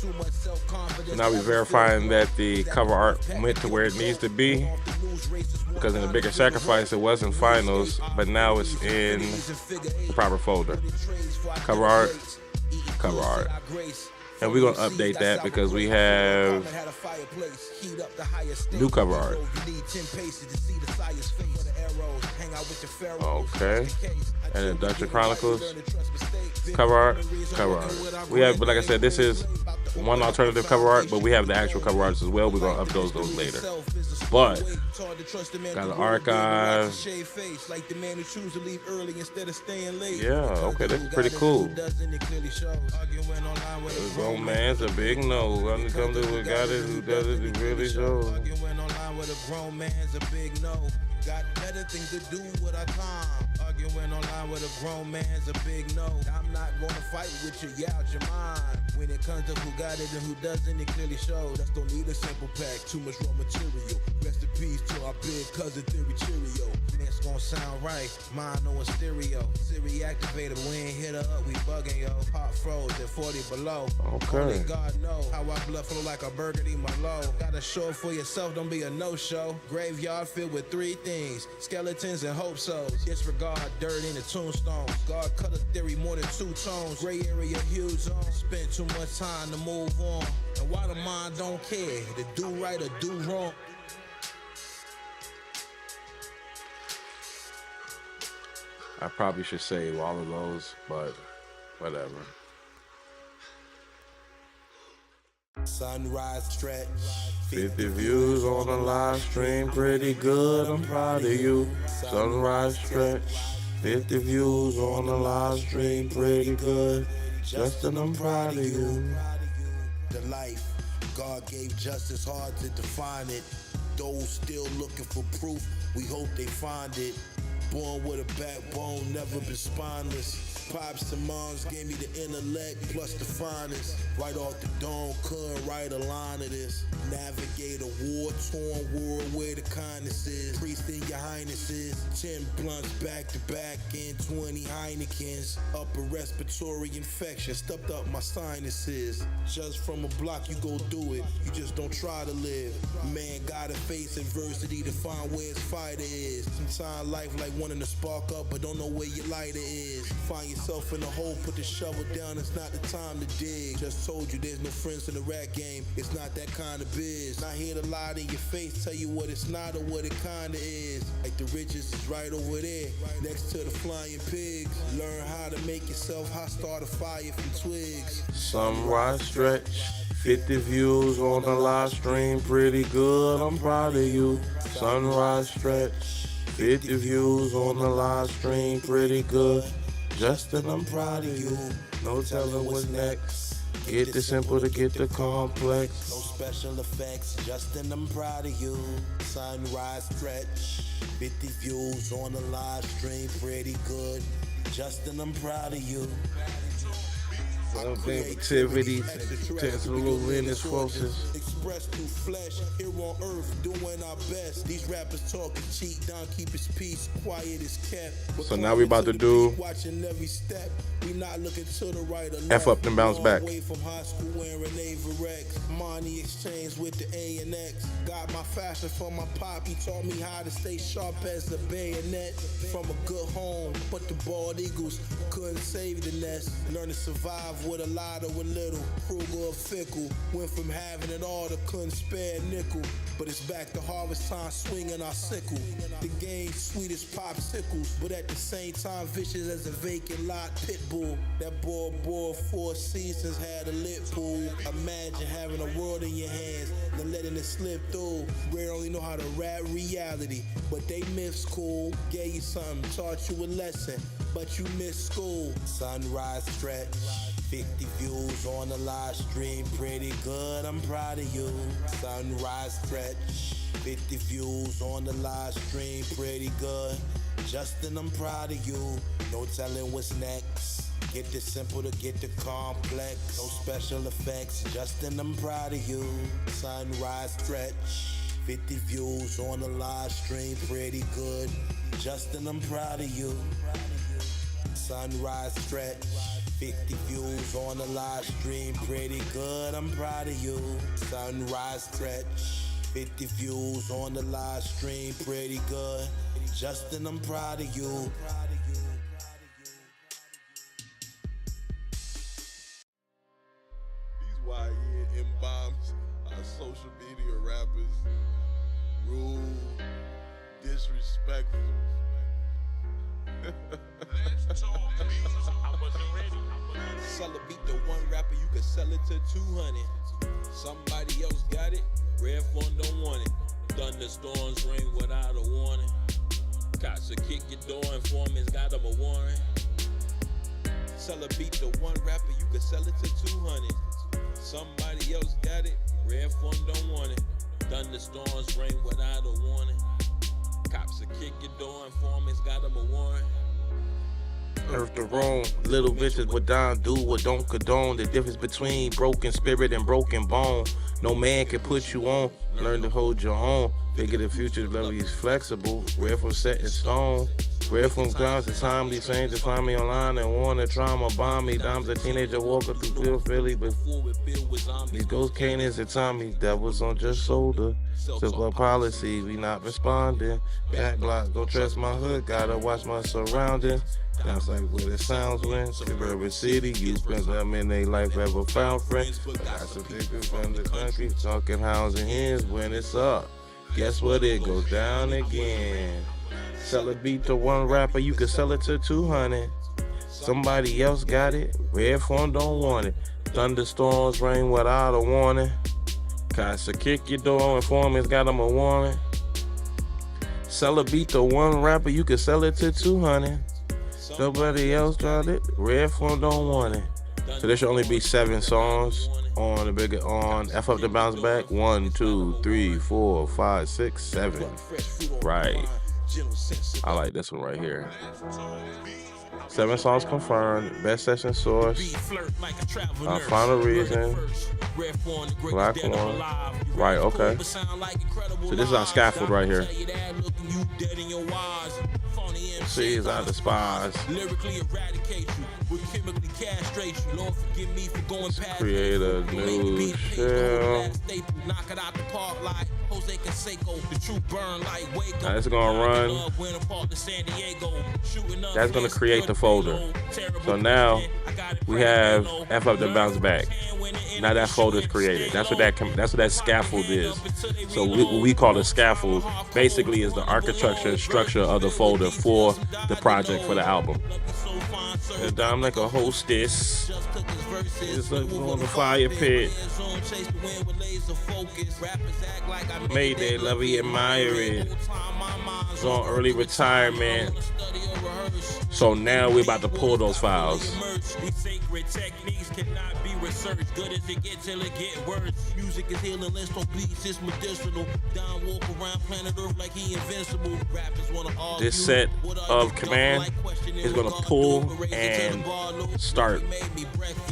Too much self-confidence. Now we're verifying that the cover art went to where it needs to be, because in the Bigger Sacrifice it was in finals, but now it's in the proper folder. Cover art. And we're going to update that because we have new cover art. Okay. And then Dungeon Chronicles. Cover art. We have, but like I said, this is one alternative cover art, but we have the actual cover arts as well. We're going to upload those later. But got an archive. Yeah, okay, that's pretty cool. Grown man's a big no. When it comes to who got it, who does it, it really shows. Got better things to do with our time. Arguing online with a grown man's a big no. I'm not gonna fight with you, you out your mind. When it comes to who got it and who doesn't, it clearly shows. Just don't need a simple pack, too much raw material. Rest in peace to our big cousin Theory Cheerio. That's gonna sound right, mono and stereo. Siri activated, we ain't hit her up, we bugging yo. Hot froze at 40 below. Okay. Only God know how I blood flow like a burgundy Merlot. Gotta show it for yourself, don't be a no-show. Graveyard filled with 3 things, skeletons and hope souls. Disregard dirt in the tombstones. God cut a theory more than 2 tones. Gray area huge zone. Spent too much time to move on. And why the mind don't care to do right or do wrong. I probably should save all of those, but whatever. Sunrise stretch. 50 views on the live stream, pretty good, I'm proud of you. Sunrise stretch. 50 views on the live stream, pretty good. Justin, I'm proud of you. The life God gave justice, hard to define it. Those still looking for proof, we hope they find it. Born with a backbone, never been spineless. Pops and moms gave me the intellect plus the finest. Right off the dome, couldn't write a line of this. Navigate a war-torn world where the kindness is. Priest in your highnesses, 10 blunts back to back and 20 Heinekens. Upper respiratory infection, stuffed up my sinuses. Just from a block you go do it, you just don't try to live. Man gotta face adversity to find where his fighter is. Sometimes life like wanting to spark up but don't know where your lighter is. Find yourself in a hole, put the shovel down, it's not the time to dig. Just told you there's no friends in the rap game, it's not that kind of biz. Not here to lie to your face, tell you what it's not or what it kinda is. Like the riches is right over there, next to the flying pigs. Learn how to make yourself hot, start a fire from twigs. Sunrise stretch. 50 views on the live stream, pretty good, I'm proud of you. Sunrise stretch. 50 views on the live stream, pretty good. Justin, I'm proud of you. No telling what's next. Get the simple to get the complex. No special effects, Justin, I'm proud of you. Sunrise stretch. 50 views on the live stream, pretty good. Justin, I'm proud of you. Some activity, potential in his forces. Expressed through flesh, here on earth, doing our best. These rappers talking cheat, Don keep his peace, quiet is kept. So now we about to do watching every step. We not looking to the right or left. F up and bounce back. Away from high school wearing Averex. Money exchange with the A and X. Got my fashion from my pop. He taught me how to stay sharp as the bayonet. From a good home, but the bald eagles couldn't save the nest. Learn to survive with a lot or a little. Frugal or fickle. Went from having it all to couldn't spare a nickel. But it's back to harvest time, swinging our sickle. The game sweet as popsicles, but at the same time vicious as a vacant lot pit bull. That boy 4 seasons had a lit pool. Imagine having a world in your hands, then letting it slip through. We only know how to rap reality, but they myths cool. Gave you something, taught you a lesson, but you missed school. Sunrise stretch, 50 views on the live stream, pretty good, I'm proud of you. Sunrise stretch, 50 views on the live stream, pretty good. Justin, I'm proud of you. No telling what's next. Get the simple to get the complex. No special effects. Justin, I'm proud of you. Sunrise stretch, 50 views on the live stream, pretty good. Justin, I'm proud of you. Sunrise stretch, 50 views on the live stream, pretty good, I'm proud of you. Sunrise stretch, 50 views on the live stream, pretty good. Justin, I'm proud of you. These YN M-bombs are social media rappers. Rude, disrespectful. Sell a beat to one rapper, you can sell it to 200. Somebody else got it, Red Phone don't want it. Thunderstorms ring without a warning. Cops will kick your door, informants got them a warrant. Sell a beat to one rapper, you can sell it to 200. Somebody else got it, Red Phone don't want it. Thunderstorms ring without a warning. Cops will kick your door, informants got them a warrant. Earth the wrong, little bitches what Don do or don't condone. The difference between broken spirit and broken bone. No man can put you on, learn to hold your own. Figure the future love is flexible, rare from set in stone. Rare from clouds to timely, saying to find me online and want to trauma bomb me. Dom's a teenager walking through Philly, but these ghost canids and Tommy that was on just shoulder. Simple policy, we not responding. Back block, don't trust my hood, gotta watch my surroundings. Sounds like what it sounds when suburban city, you spend them in their life ever found friends. But got some people from the country talking hounds and hens when it's up. Guess what? It goes down again. Sell a beat to one rapper, you can sell it to 200. Somebody else got it, Red Phone don't want it. Thunderstorms rain without a warning. Cops will kick your door, informants got them a warrant. Sell a beat to one rapper, you can sell it to 200. Somebody else got it, Red Phone don't want it. So there should only be 7 songs on the bigger on F Up the Bounce Back. 1, 2, 3, 4, 5, 6, 7. Right. I like this one right here. 7 songs confirmed. Best session source. Final reason. Black one. Right, okay. So this is our scaffold right here. See, is I despise. Create a new shell. Now it's gonna run. That's gonna create the folder. So now we have F Up the Bounce Back. Now that folder is created. That's what that scaffold is. So what we call a scaffold basically is the architecture structure of the folder for the project, for the album. And I'm like a hostess. It's like on the fire pit. Made they love it, admire it. It's on early retirement. So now we're about to pull those files. Sacred techniques cannot be researched. Good as it gets till it get worse. Music is healing, let's don't beats, it's medicinal. Don walk around planet Earth like he invincible. Rappers wanna argue. This set of command is gonna pull and start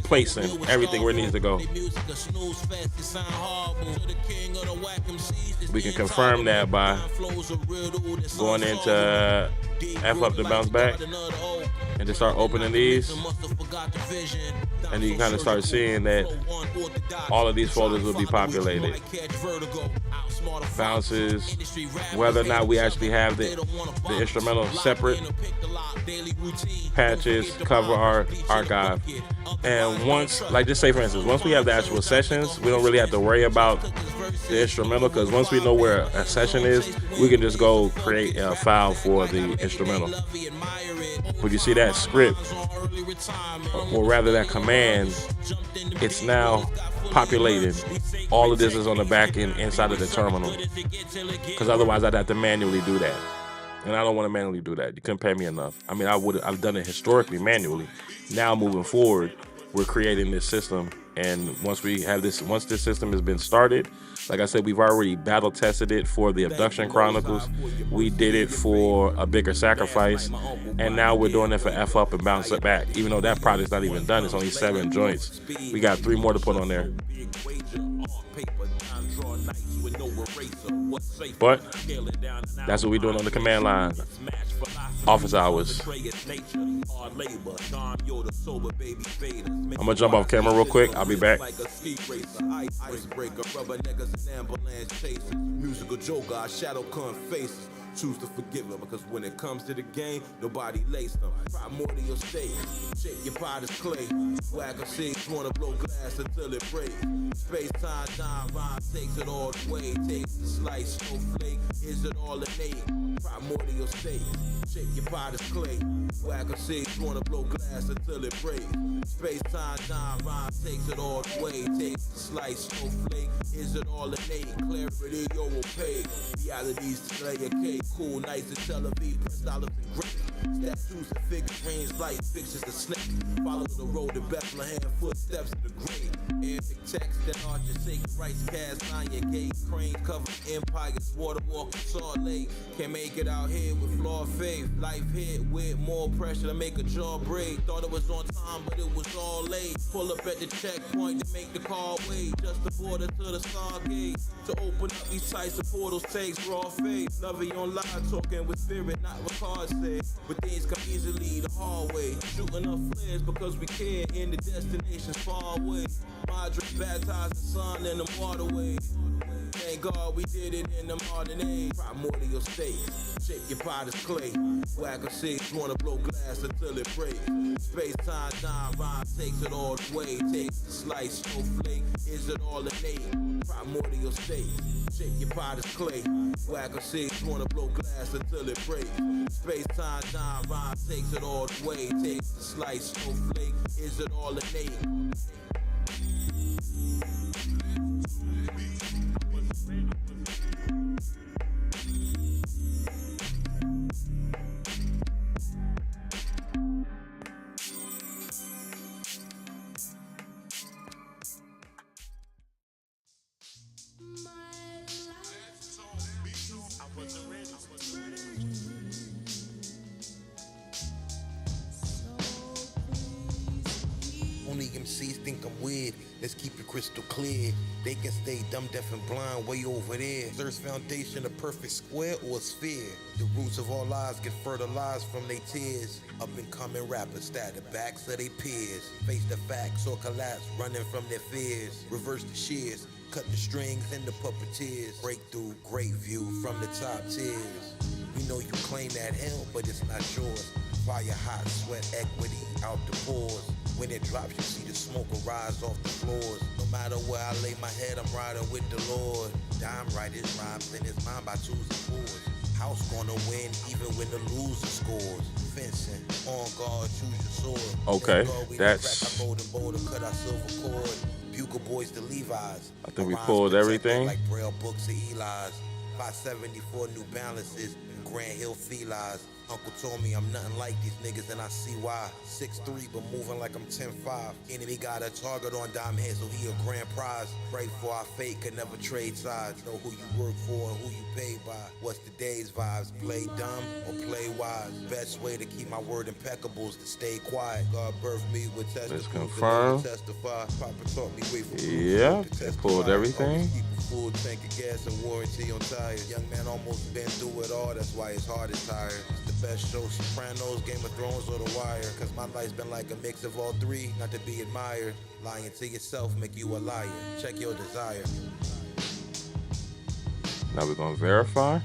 placing everything where it needs to go. We can confirm that by going into F up to bounce back and just start opening these, and you kind of start seeing that all of these folders will be populated. Bounces, whether or not we actually have the instrumental separate, patches, cover art, archive. And once, like just say for instance, once we have the actual sessions, we don't really have to worry about the instrumental, because once we know where a session is, we can just go create a file for the instrumental. But you see that script, or rather that command, it's now populated. All of this is on the back end inside of the terminal, because otherwise I'd have to manually do that, and I don't want to manually do that. You couldn't pay me enough. I mean, I've done it historically manually. Now moving forward, we're creating this system, and once this system has been started, like I said, we've already battle tested it for the Abduction Chronicles. We did it for A Bigger Sacrifice, and now we're doing it for F Up and Bounce It Back. Even though that project's not even done, it's only 7 joints. We got 3 more to put on there. But that's what we're doing on the command line. Office hours. I'm gonna jump off camera real quick. I'll be back. Musical joker, our shadow cunt faces. Choose to forgive them, because when it comes to the game, nobody laced them. Primordial state, shake your pot as clay. Whack a seeds, wanna blow glass until it breaks. Space time, rhyme takes it all the way. Takes a slice, snowflake, is it all innate? Primordial state, shake your pot as clay. Whack a seeds, wanna blow glass until it breaks. Space time, rhyme takes it all the way. Takes a slice, snowflake, is it all innate? Clarity, yo, opaque. Reality's to lay a cake. Cool nights in Tel Aviv, press dollars and great. Statues and figurines, light pictures of snakes. Follow the road to Bethlehem, footsteps of the great. Arabic text that arch your sacred rights, cast on your gate. Cranes cover empires, water walking Salt Lake. Can't make it out here with flawed faith. Life hit with more pressure to make a jaw break. Thought it was on time, but it was all late. Pull up at the checkpoint to make the car wait. Just the border to the Stargate. To open up these types of portals takes raw faith. Loving on live, talking with spirit, not what cards say. But things come easily the hard way. Shooting up flares because we care, and the destination's far away. Madre baptized the sun in the waterway. Thank God we did it in the modern age. Primordial state, shake your pot as clay. Whack a seeds, wanna blow glass until it breaks. Space time, rhyme takes it all the way. Takes a slice, snowflake, is it all innate? Primordial state, shake your pot as clay. Whack a seeds, wanna blow glass until it breaks. Space time, rhyme takes it all the way. Takes a slice, snowflake, is it all innate? Only MCs think I'm weird. Let's keep it crystal clear. They can stay dumb, deaf, and blind way over there. Earth's foundation a perfect square or a sphere. The roots of all lies get fertilized from their tears. Up and coming rappers stab the backs of their peers. Face the facts or collapse, running from their fears. Reverse the shears, cut the strings and the puppeteers. Breakthrough, great view from the top tiers. We know you claim that hell, but it's not yours. Fire hot, sweat equity out the pores. When it drops, you see the smoke arise off the floors. No matter where I lay my head, I'm riding with the Lord. Dime writers rhymes in his mind by 2s and 4s. House gonna win even when the loser scores. Fencing, on guard, choose your sword. Okay, that's. Cut our silver cord. Bugle boys to Levi's. I think we pulled everything. Like Braille books of Eli's. 574 New Balances and Grand Hill Felines. Uncle told me I'm nothing like these niggas and I see why. 6'3" but moving like I'm 10'5". Enemy got a target on dime head, so he a grand prize. Pray for our fate, could never trade sides. Know who you work for and who you paid by. What's the day's vibes? Play dumb or play wise? Best way to keep my word impeccable is to stay quiet. God birthed me with testicles. Let's confirm. Testify. Papa taught me wait for Yeah, they pulled everything. Keep a full tank of gas and warranty on tires. Young man almost been through it all, that's why his heart is tired. It's the best show, Sopranos, Game of Thrones, or The Wire. Cause my life's been like a mix of all three, not to be admired. Lying to yourself make you a liar. Check your desire. Now we're gonna verify.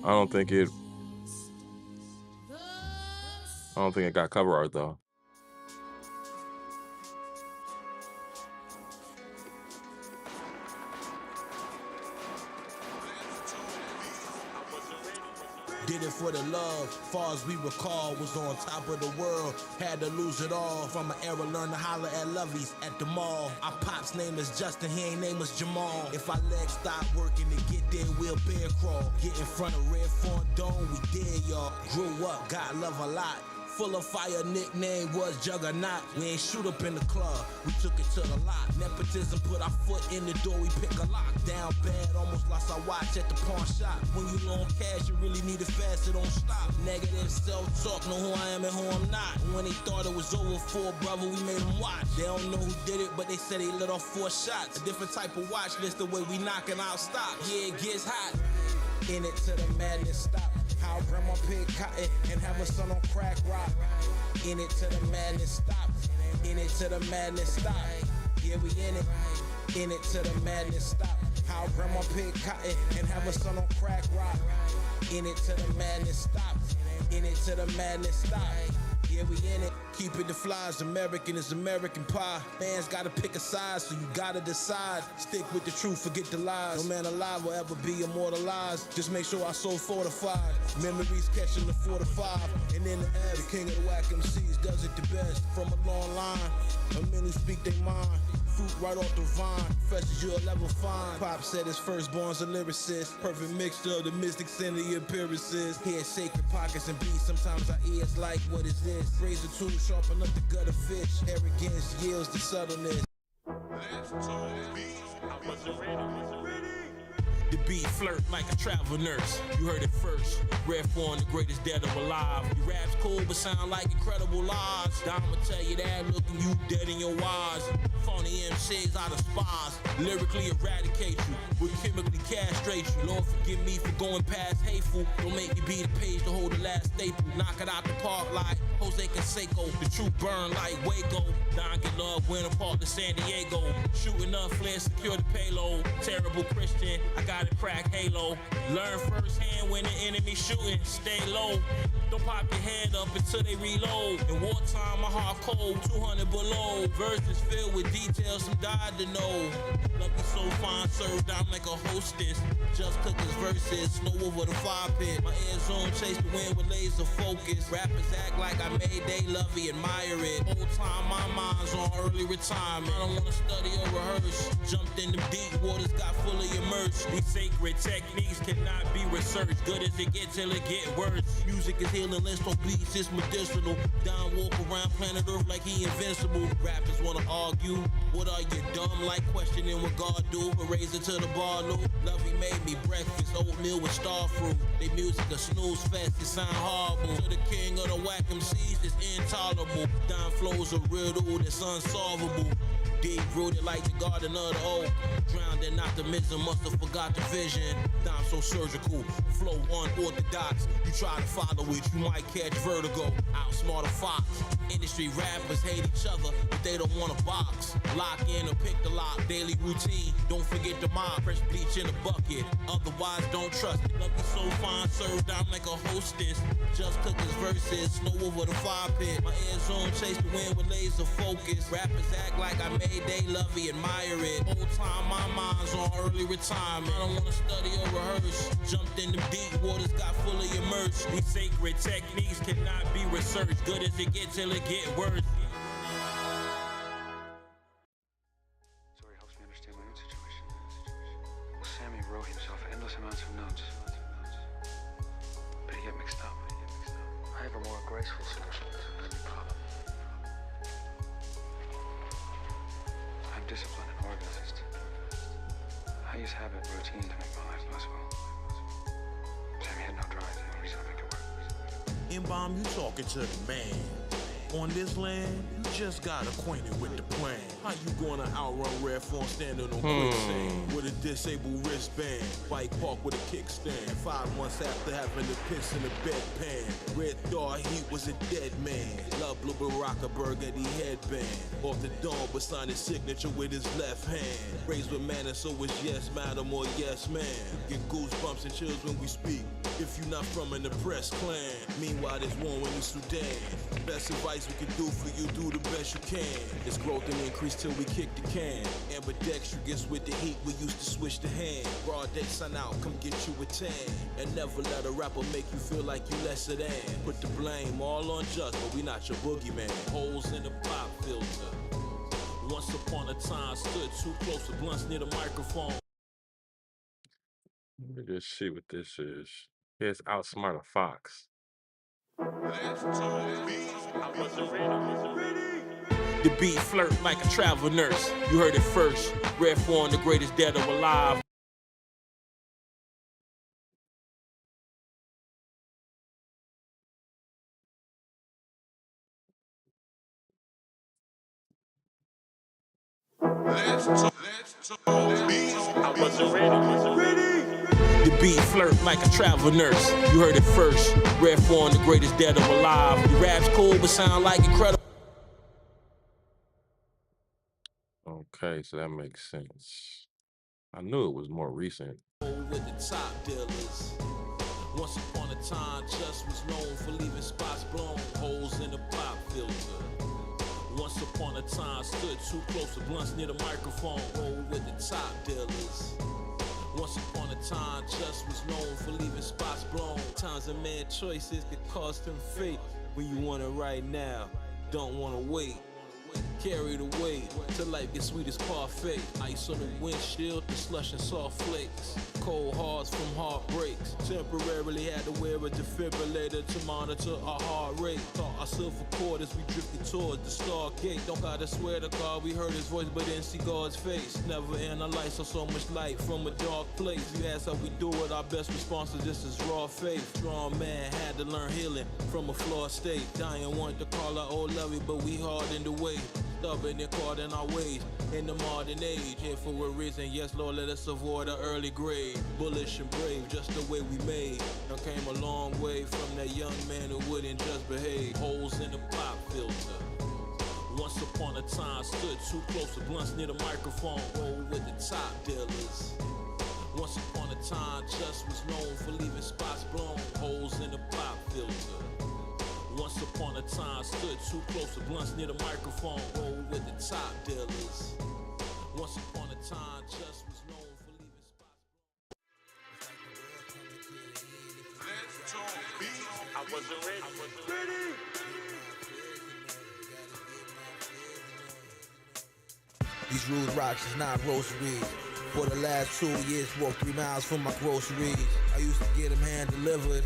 I don't think it got cover art though. Did it for the love, far as we recall, was on top of the world, had to lose it all. From an era, learned to holler at lovies at the mall. Our pop's name is Justin, he ain't name is Jamal. If our legs stop working to get there, we'll bear crawl. Get in front of Red Fort Dome, we did y'all. Grew up, got love a lot. Full of fire, nickname was Juggernaut. We ain't shoot up in the club, we took it to the lot. Nepotism put our foot in the door, we pick a lock. Down bad, almost lost our watch at the pawn shop. When you long cash, you really need it fast, it don't stop. Negative self-talk, know who I am and who I'm not. When they thought it was over for a brother, we made them watch. They don't know who did it, but they said they lit off 4 shots. A different type of watch list, the way we knocking out stock. Yeah, it gets hot. In it till the madness stop. How grandma pick cotton and have a son on crack rock. In it till the madness stop. In it till the madness stop. Yeah, we in it. In it till the madness stop. How grandma pick cotton and have a son on crack rock. In it till the madness stop. In it till the madness stop. Yeah, we in it. Keep it the flies. American is American pie. Man's gotta pick a side, so you gotta decide. Stick with the truth, forget the lies. No man alive will ever be immortalized. Just make sure our soul fortified. Memories catching the 4 to 5. And in the air, the king of the whack MCs does it the best. From a long line, a men who speak their mind. Fruit right off the vine, fresh as you'll ever find. Pop said his firstborn's a lyricist. Perfect mixture of the mystics and the empiricists. Hear sacred pockets and beats. Sometimes our ears like, what is this? Razor tool sharpen up the gut of fish. Arrogance yields to subtleness. The beat flirt like a travel nurse. You heard it first. Red Fawn, the greatest dead of alive. Your rap's cool, but sound like incredible lies. I'ma tell you that, looking you dead in your eyes. Phony MCs out of spies. Lyrically eradicate you. Will chemically castrate you. Lord, forgive me for going past hateful. Don't make me be the page to hold the last staple. Knock it out the park like Jose Canseco. The truth burn like Waco. Don get love, win a park to San Diego. Shooting up, flare, secure the payload. Terrible Christian, I got a crack halo. Learn firsthand when the enemy shooting. Stay low. Don't pop your head up until they reload. In wartime, my heart cold, 200 below. Verses filled with details, some died to know. Love you so fine, served out like a hostess. Just cook his verses, snow over the fire pit. My ear zone chase the wind with laser focus. Rappers act like I made they lovey, admire it. Whole time my mind's on early retirement. I don't wanna study or rehearse. Jumped in the deep waters, got fully immersed. These sacred techniques cannot be researched. Good as it gets till it get worse. Music is healing, let's no beats, it's medicinal. Don walk around planet Earth like he invincible. Rappers wanna argue, what are you dumb? Like questioning what God do. A razor to the bar, Lou. Lovey made me breakfast, oatmeal with star fruit. They music a snooze fest, it sound horrible. To the king of the whack MCs, it's intolerable. Don flows a riddle that's unsolvable. Deep rooted like the garden of the oak. Drowned in optimism, must have forgot the vision. Dime so surgical, flow unorthodox. You try to follow it, you might catch vertigo. Outsmart a fox. Industry rappers hate each other, but they don't want to box. Lock in or pick the lock, daily routine. Don't forget the mob, fresh bleach in a bucket. Otherwise, don't trust it. Love you so fine, served out like a hostess. Just cook his verses, snow over the fire pit. My ear zone chase the wind with laser focus. Rappers act like I made they lovey, admire it. Whole time my mind's on early retirement. I don't wanna study or rehearse. Jumped in the deep waters, got fully immersed. These sacred techniques cannot be researched. Good as it gets till it get worse. wrote himself endless amounts of notes. But he get mixed up. I have a more graceful solution to every problem. I'm disciplined and organized. I use habit and routine to make my life possible. Sammy had no drive, no reason to make it work. M-Bomb, you talking to the man. On this land, you just got acquainted with the plan. How you gonna outrun Red Phone standing on quicksand with a disabled wristband? Bike park with a kickstand. 5 months after having the piss in the bedpan. Red Dot Heat was a dead man. Love Blue Baraka Burgundy headband. Off the dome, but signed his signature with his left hand. Raised with manners, so it's yes madam or yes man. Get goosebumps and chills when we speak. If you not from an oppressed clan. Meanwhile, there's war in the Sudan. Best advice we can do for you, do the best you can. It's growth and increase till we kick the can. Ambidextrous with the heat, we used to switch the hand. Broad day sun out, come get you a tan. And never let a rapper make you feel like you lesser than. Put the blame all on Just, but we not your boogeyman. Holes in the pop filter. Once upon a time, stood too close to blunts near the microphone. Let me just see what this is. Here's Outsmart a Fox. The beat flirt like a travel nurse. You heard it first. Red Phone, the greatest dead or alive. The beat flirt like a travel nurse. You heard it first. Red Phone, the greatest dead or alive. Your rap's cool, but sound like incredible. Okay, so that makes sense. I knew it was more recent. With the top dealers. Once upon a time, Just was known for leaving spots blown, holes in the pop filter. Once upon a time, stood too close to blunts near the microphone, roll with the top dealers. Once upon a time, Just was known for leaving spots blown. Times of mad choices that cost him fate. When you want it right now, don't want to wait. Carry the weight till life gets sweet as parfait. Ice on the windshield, the slush and soft flakes. Cold hearts from heartbreaks. Temporarily had to wear a defibrillator to monitor our heart rate. Thought our silver cord as we drifted towards the Stargate. Don't gotta swear to God we heard his voice but didn't see God's face. Never analyzed so much light from a dark place. You ask how we do it, our best response is just as raw faith. Strong man had to learn healing from a flawed state. Dying wanted to call our old lovey, but we hardened the way. Stubborn and caught in our ways in the modern age. Here for a reason, yes, Lord, let us avoid an early grave. Bullish and brave, just the way we made. Now came a long way from that young man who wouldn't just behave. Holes in the pop filter. Once upon a time, stood too close to blunts near the microphone, roll with the top dealers. Once upon a time, Just was known for leaving spots blown, holes in the pop filter. Once upon a time, stood too close to blunts near the microphone, roll with the top dealers. Once upon a time, Just was known for leaving spots. I wasn't ready. These rude rocks is not rosaries. For the last 2 years, walked 3 miles for my groceries. I used to get them hand delivered.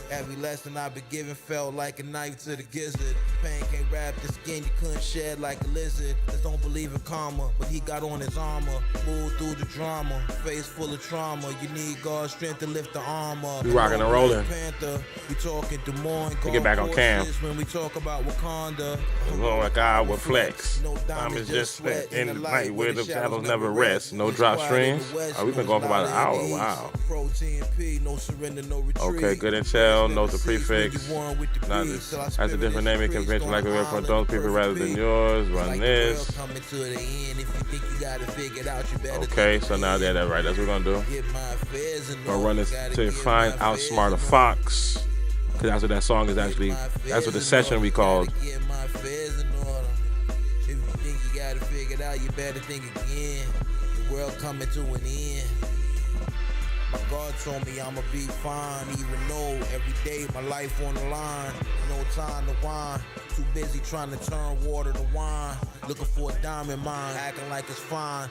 Every lesson I've been given felt like a knife to the gizzard. Pain can't wrap the skin, you couldn't shed like a lizard. Just don't believe in karma, but he got on his armor. Moved through the drama, face full of trauma. You need God's strength to lift the arm up. We rocking and rolling. Panther, we talking Des Moines. We get back on cam. When we talk about Wakanda. Lord my God with flex. Time is just spent in the night where the shadows never rest. No drop streams. Oh, we've been going for about an hour. Wow. Okay, good intel. Note the prefix. Not this. Has a different naming convention like we have for those people rather than yours. Run this. Okay, so now they're that right. That's what we're gonna do. We're gonna run this to find Outsmart a Fox. Cause that's what that song is actually. That's what the session we called. If you think you got it figured out, you better think again. The world coming to an end. My God told me I'ma be fine, even though every day my life on the line. No time to whine, too busy trying to turn water to wine. Looking for a diamond mine, acting like it's fine.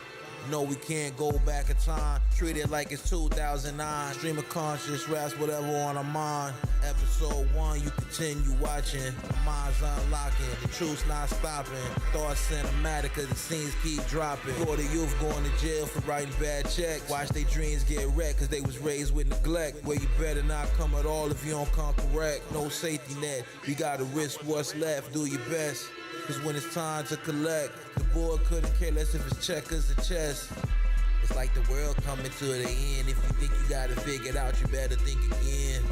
No, we can't go back in time. Treat it like it's 2009. Stream of conscious, raps whatever on our mind. Episode 1, you continue watching. The mind's unlocking, the truth's not stopping. Thoughts cinematic cause the scenes keep dropping. Florida youth going to jail for writing bad checks. Watch their dreams get wrecked cause they was raised with neglect. Where you better not come at all if you don't come correct. No safety net, you gotta risk what's left. Do your best, cause when it's time to collect, the board couldn't care less if it's checkers or chess. It's like the world coming to the end. If you think you got it figured out, you better think again.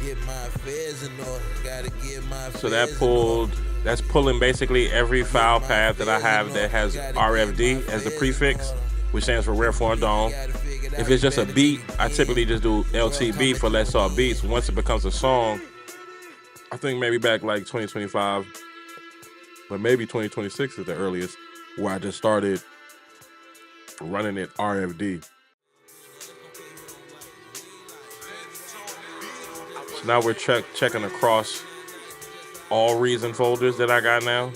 Get my affairs in order. Gotta get my affairs. So that's pulling basically every file path that I have that has RFD as the prefix, which stands for Rare Form Dome. If it's just a beat, I typically just do LTB for Let's All Beats. Once it becomes a song, I think maybe back like 2025, but maybe 2026 is the earliest, where I just started running it RFD. So now we're checking across all Reason folders that I got now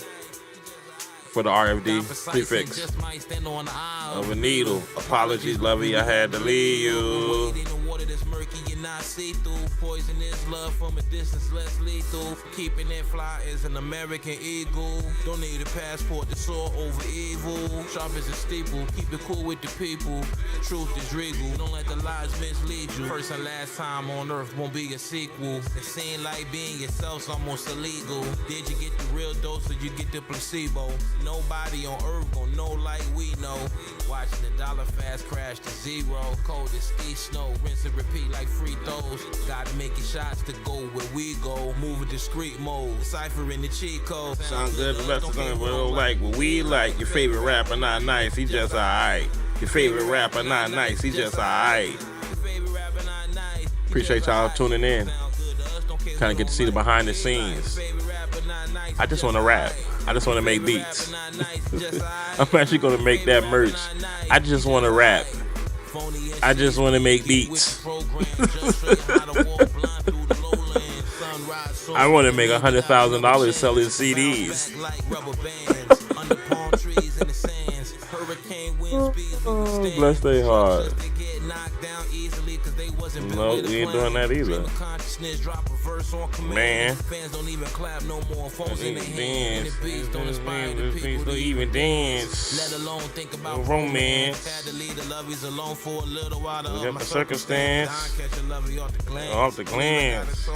for the RFD prefix of a needle. Apologies, lovey, I had to leave you. Not see through poisonous love from a distance, less lethal. Keeping it fly is an American eagle. Don't need a passport to soar over evil. Sharp as a steeple, keep it cool with the people. Truth is regal, don't let the lies mislead you. First and last time on earth won't be a sequel. It seems like being yourself's almost illegal. Did you get the real dose or you get the placebo? Nobody on earth gon' know like we know. Watching the dollar fast crash to zero. Cold as ski snow, rinse and repeat like free throws. Gotta make your shots to go where we go. Move a discreet mode, deciphering the cheat code. Sound good, the best of them, but don't like what we like. Your favorite rapper not nice, he just alright. Your favorite rapper not nice, he just alright. Appreciate y'all tuning in. Kind of get to see the behind the scenes. I just want to rap. I just want to make beats. I'm actually going to make that merch. I just want to rap. I just want to make beats. I want to make $100,000 selling CDs. Oh, bless their heart. No, we ain't doing that either. Man. Don't even dance. Let alone think about romance. We got the circumstance. Off the glance.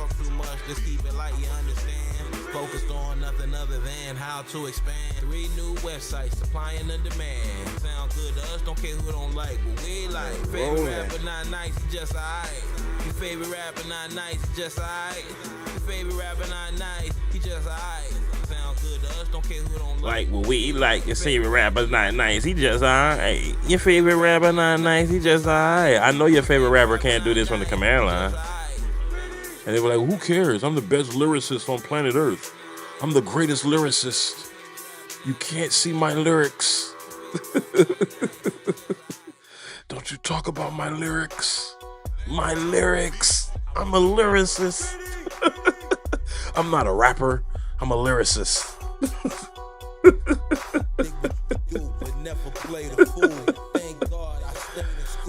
Focused on nothing other than how to expand. 3 new websites supplying the demand. Sound good to us, don't care who don't like what we like. Favorite rapper not nice, just alright. Your favorite rapper not nice, just alright. Your favorite rapper not nice, he just alright. Sound good to us, don't care who don't like what we like. Your favorite rapper not nice, he just alright. Your favorite rapper not nice, he just alright. I know your favorite rapper can't do this from the command line. And they were like, who cares? I'm the best lyricist on planet Earth. I'm the greatest lyricist. You can't see my lyrics. Don't you talk about my lyrics. My lyrics. I'm a lyricist. I'm not a rapper. I'm a lyricist.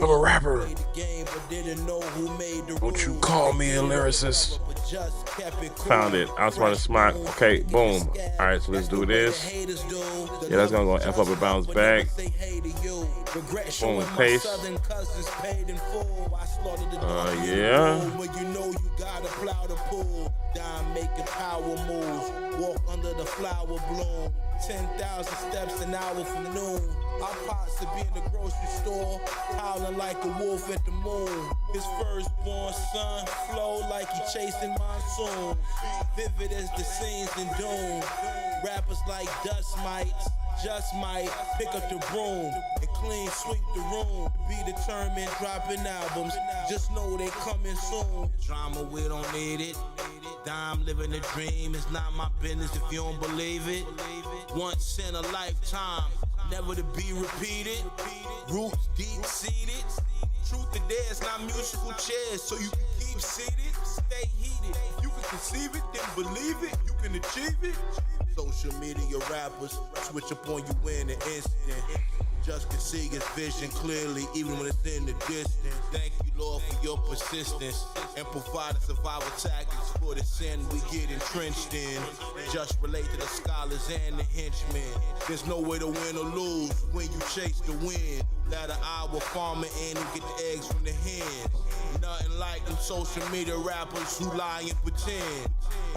I'm a rapper. Don't you call me a lyricist. Found it. Outsmart and smart. Okay, boom. All right, so let's do this. Yeah, that's gonna go F up and bounce back. Boom, paste. Yeah. Making power moves, walk under the flower bloom. 10,000 steps an hour from noon. Our pops to be in the grocery store, howling like a wolf at the moon. His firstborn son flow like he chasing monsoon. Vivid as the scenes in Doom. Rappers like dust mites just might pick up the broom and clean sweep the room. Be determined, dropping albums, just know they coming soon. Drama, we don't need it. Dime living a dream, it's not my business if you don't believe it. Once in a lifetime, never to be repeated. Roots deep seated. Truth to dare, it's not musical chairs, so you can keep seated. Stay heated. If you can conceive it, then believe it. You can achieve it. Social media rappers switch up on you in an instant. Just can see his vision clearly, even when it's in the distance. Thank you, Lord, for your persistence and providing survival tactics for the sin we get entrenched in. Just relate to the scholars and the henchmen. There's no way to win or lose when you chase the wind. Ladder hour farming in and get the eggs from the hens. Nothing like them social media rappers who lie and pretend.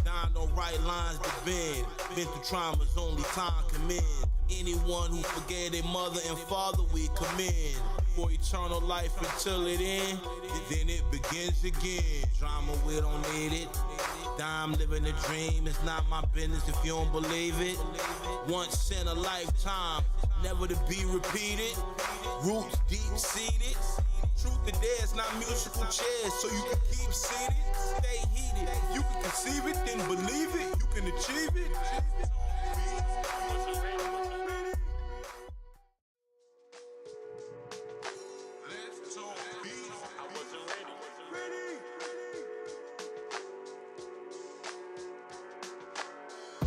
Now no right lines to bend. Been through traumas only time can mend. Anyone who forget their mother and father, we commend. For eternal life until it ends, then it begins again. Drama, we don't need it. Dime living a dream, it's not my business if you don't believe it. Once in a lifetime, never to be repeated. Roots deep-seated. Truth to dare, it's not musical chairs, so you can keep seated. Stay heated. If you can conceive it, then believe it. You can achieve it.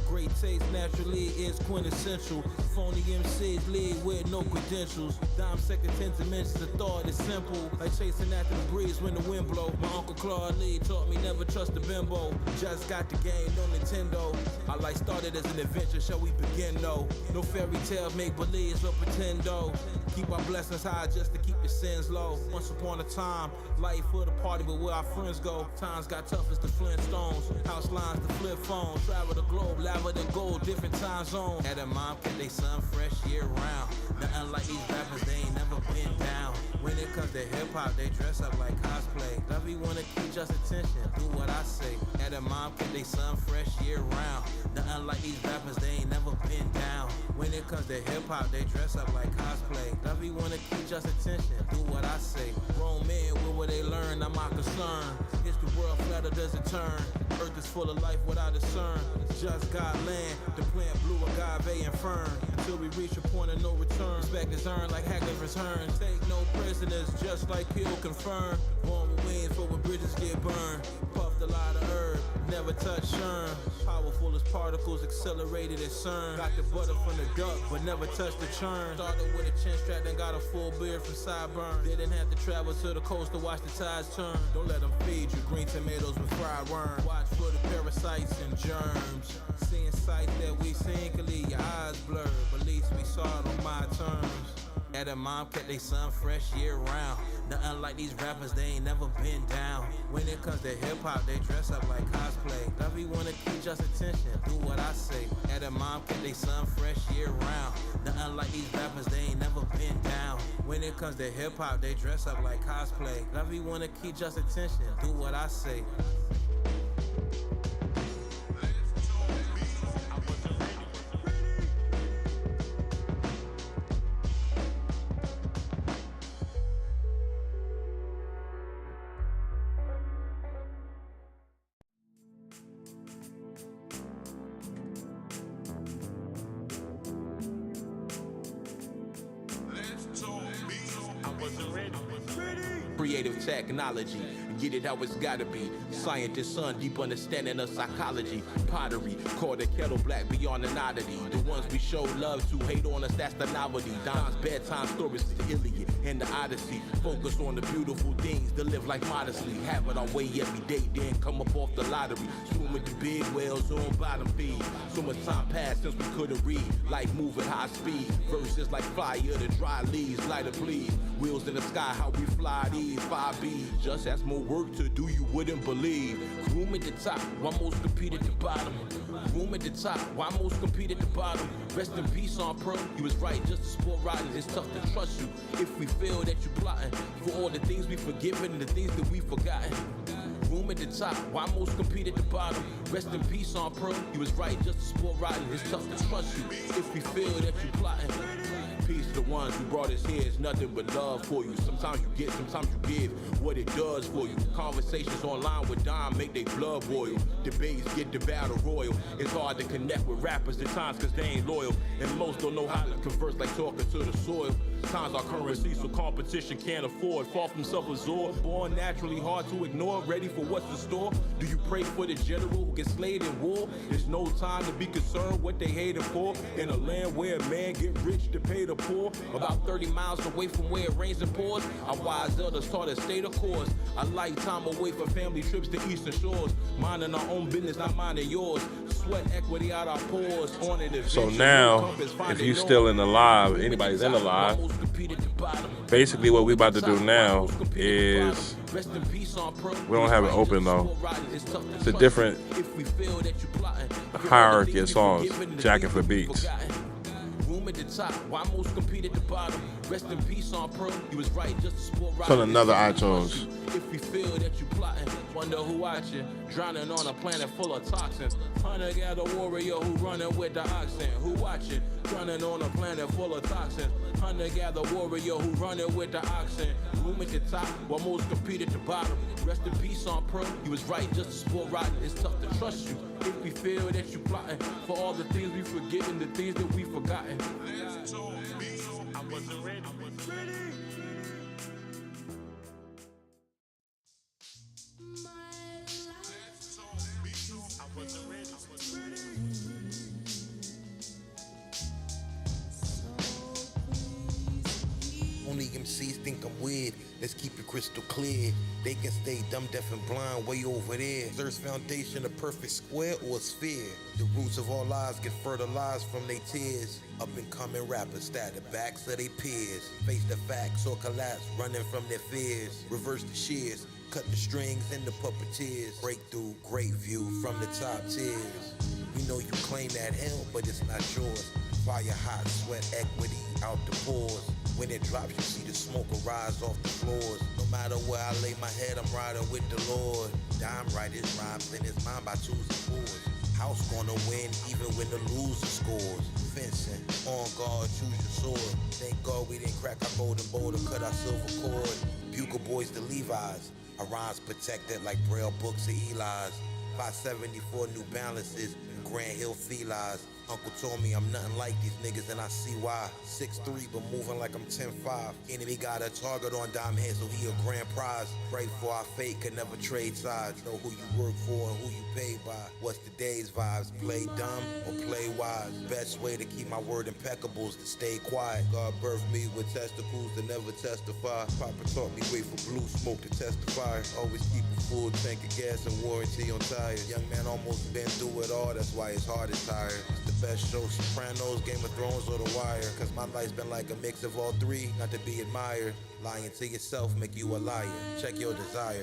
Great taste naturally is quintessential. Phony MCs lead with no credentials. Dime second 10 dimensions of thought is simple. Like chasing after the breeze when the wind blow. My Uncle Claude Lee taught me never trust a bimbo. Just got the game, no Nintendo. Our life started as an adventure, shall we begin though? No fairy tale, make believes or pretendo. Keep our blessings high just to keep your sins low. Once upon a time, life for the party, but where our friends go. Times got tough as the Flintstones. House lines, the flip phones. Travel the globe, lava than gold, different time zone. Had a mom, kept they son fresh year round. Nothing like these rappers, they ain't never been down. When it comes to hip hop, they dress up like cosplay. Love you wanna keep just attention, do what I say. Had a mom, kept they son fresh year round. Nothing like these rappers, they ain't never been down. When it comes to hip hop, they dress up like cosplay. Love you wanna keep just attention, do what I say. Grown men, where will they learn? Not my concern. Is the world flat or does it turn? Earth is full of life without a discern. Just got land, the plant blue agave and fern. Until we reach a point of no return. Respect is earned like Hackers return. Take no prisoners, just like Hill confirmed. Born with wings for when bridges get burned. Puffed a lot of herb, never touch churn. Powerful as particles, accelerated as CERN. Got the butter from the duck, but never touched the churn. Started with a chin strap, then got a full beard from sideburn. Didn't have to travel to the coast to watch the tides turn. Don't let them feed you green tomatoes with fried worm. Watch for the parasites and germs. Seeing sights that we seen can leave your eyes blurred, but at least we saw it on my terms. Had a mom, kept they son fresh year round. Nothing like these rappers, they ain't never been down. When it comes to hip hop, they dress up like cosplay. Love you wanna keep just attention, do what I say. Had a mom, kept they son fresh year round. Nothing like these rappers, they ain't never been down. When it comes to hip hop, they dress up like cosplay. Love you wanna keep just attention, do what I say. Creative technology, get it how it's gotta be. Scientists, son, deep understanding of psychology. Pottery, called the kettle black beyond an oddity. The ones we show love to, hate on us, that's the novelty. Don's bedtime stories, the Iliad and the Odyssey. Focus on the beautiful things, to live life modestly. Have it our way every day, then come up off the lottery. Swim with the big whales on bottom feed. So much time passed since we couldn't read. Life move at high speed. Verses like fire, the dry leaves, lighter please. Wheels in the sky, how we fly these 5Bs. Just has more work to do, you wouldn't believe. Room at the top, why most compete at the bottom? Room at the top, why most compete at the bottom? Rest in peace on Pro, you was right, just a sport riding. It's tough to trust you if we feel that you plotting. For all the things we forgiven and the things that we forgotten. Room at the top, why most compete at the bottom? Rest in peace on Pro, you was right, just a sport riding. It's tough to trust you if we feel that you plotting. Peace to the ones who brought us here, it's nothing but love for you. Sometimes you get, sometimes you give what it does for you. Conversations online with Dom make they blood boil. Debates get the battle royal. It's hard to connect with rappers at times cause they ain't loyal. And most don't know how to converse like talking to the soil. Times our currency, so competition can't afford. Far from self-absorbed, born naturally hard to ignore. Ready for what's in store? Do you pray for the general who gets slayed in war? There's no time to be concerned what they hating for. In a land where a man get rich to pay the poor. About 30 miles away from where it rains and pours, our wise elders taught us stay the course. A lifetime away for family trips to eastern shores. Minding our own business, not minding yours. Sweat equity out our pores. On it. So now, if you still in the live, anybody's in the live, basically what we about to do now is, we don't have it open though. It's a different hierarchy of songs, jacking for beats. At the top, why most compete at the bottom? Rest in peace on Pearl. He was right just to sport right. It's on another iTunes. If we feel that you plotting, wonder who watching. Drowning on a planet full of toxins. Hunter-gatherer warrior who running with the oxen. Who watching? Drowning on a planet full of toxins. Hunter-gatherer warrior who running with the oxen. Room at the top, while most compete at the bottom. Rest in peace on Pearl. He was right just to sport rotten. It's tough to trust you. If we feel that you plotting for all the things we forget and the things that we forgotten. I wasn't ready. Only MCs think I'm weird. Let's keep it crystal clear. They can stay dumb, deaf, and blind way over there. Earth's foundation a perfect square or a sphere. The roots of all lives get fertilized from their tears. Up and coming rappers stab the backs of their peers. Face the facts or collapse, running from their fears. Reverse the shears, cut the strings and the puppeteers. Breakthrough, great view from the top tiers. We know you claim that hell, but it's not yours. Fire hot, sweat equity out the pores. When it drops, you see the smoke arise off the floors. No matter where I lay my head, I'm riding with the Lord. Dime write his rhymes in his mind by twos and fours. House gonna win even when the loser scores. Fencing, on guard, choose your sword. Thank God we didn't crack our golden bowl to cut our silver cord. Bugle boys to Levi's. Our rhymes protected like Braille books of Eli's. 574 New Balances, Grand Hill Felines. Uncle told me I'm nothing like these niggas and I see why. 6'3", but moving like I'm 10'5". Enemy got a target on dime head, so he a grand prize. Pray for our fate, could never trade sides. Know who you work for and who you paid by. What's the day's vibes? Play dumb or play wise? Best way to keep my word impeccable is to stay quiet. God birthed me with testicles to never testify. Papa taught me wait for blue smoke to testify. Always keep a full tank of gas and warranty on tires. Young man almost been through it all, that's why his heart is tired. Best show, Sopranos, Game of Thrones, or The Wire. Cause my life's been like a mix of all three, not to be admired. Lying to yourself make you a liar. Check your desire.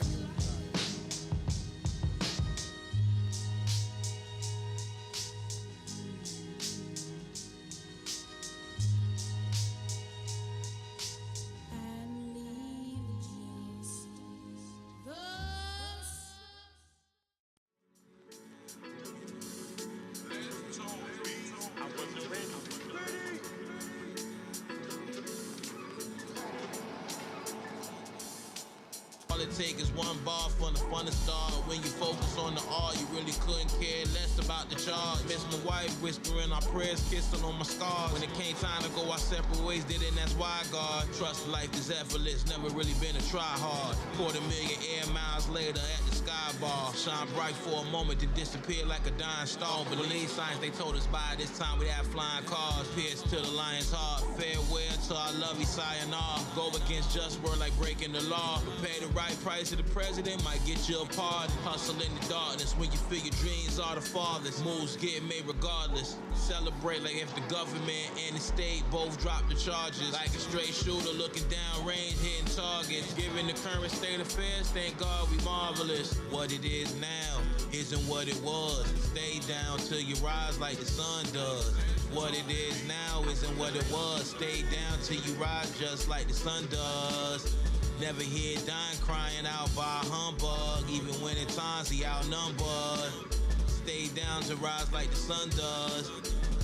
All it takes is one bar for the fun to start. When you focus on the art, you really couldn't care less about the charge. Miss my wife, whispering our prayers, kissing on my scars. When it came time to go our separate ways, did it, and that's why God. Trust life is effortless, never really been a try hard. 250,000 air miles later at the sky bar. Shine bright for a moment to disappear like a dying star. But believe science, they told us by this time we'd have flying cars. Pierce to the lion's heart. Farewell to our lovey sayonara. Go against just word like breaking the law. Pay the right price to the president, might get you a pardon. Hustle in the darkness when you feel your dreams are the farthest. Moves get made regardless. Celebrate like if the government and the state both drop the charges. Like a straight shooter looking down range, hitting targets. Given the current state of affairs, thank God we marvelous. What it is now isn't what it was. Stay down till you rise like the sun does. What it is now isn't what it was. Stay down till you rise just like the sun does. Never hear dying crying out by a humbug, even when at times he outnumbered. Stay down to rise like the sun does.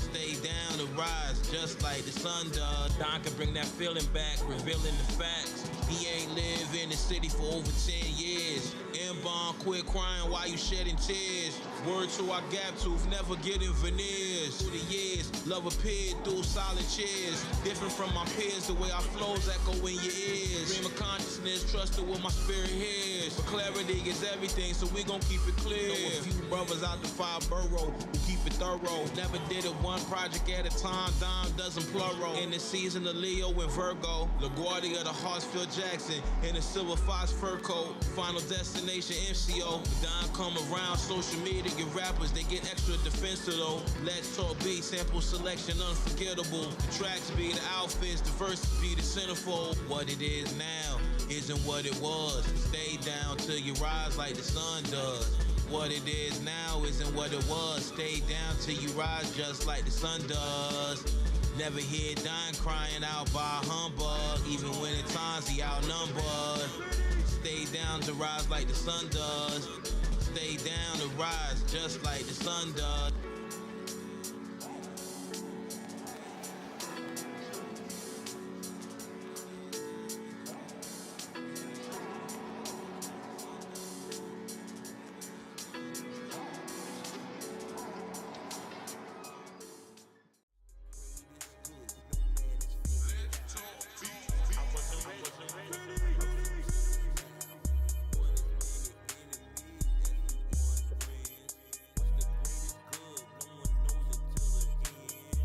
Stay down to rise just like the sun does. Don can bring that feeling back, revealing the facts. He ain't living in the city for over 10 years. Inbound, quit crying while you shedding tears. Word to our gap tooth, never getting veneers. Through the years, love appeared through solid cheers. Different from my peers, the way our flows echo in your ears. Stream of consciousness, trusted what my spirit hears. But clarity is everything, so we gon' keep it clear. Know a few brothers out the 5 borough who keep it thorough. Never did it one project at a time, dime dozen plural. In the season of Leo and Virgo, LaGuardia the Hartsfield Jackson in a silver fox fur coat. Final destination MCO. Dime come around, social media get rappers, they get extra defensive though. Let's talk beat, sample selection unforgettable. The tracks be the outfits, the verses be the centerfold. What it is now isn't what it was. Stay down till you rise like the sun does. What it is now isn't what it was. Stay down till you rise just like the sun does. Never hear dying crying out by a humbug, even when at times he outnumbered. Stay down to rise like the sun does. Stay down to rise just like the sun does.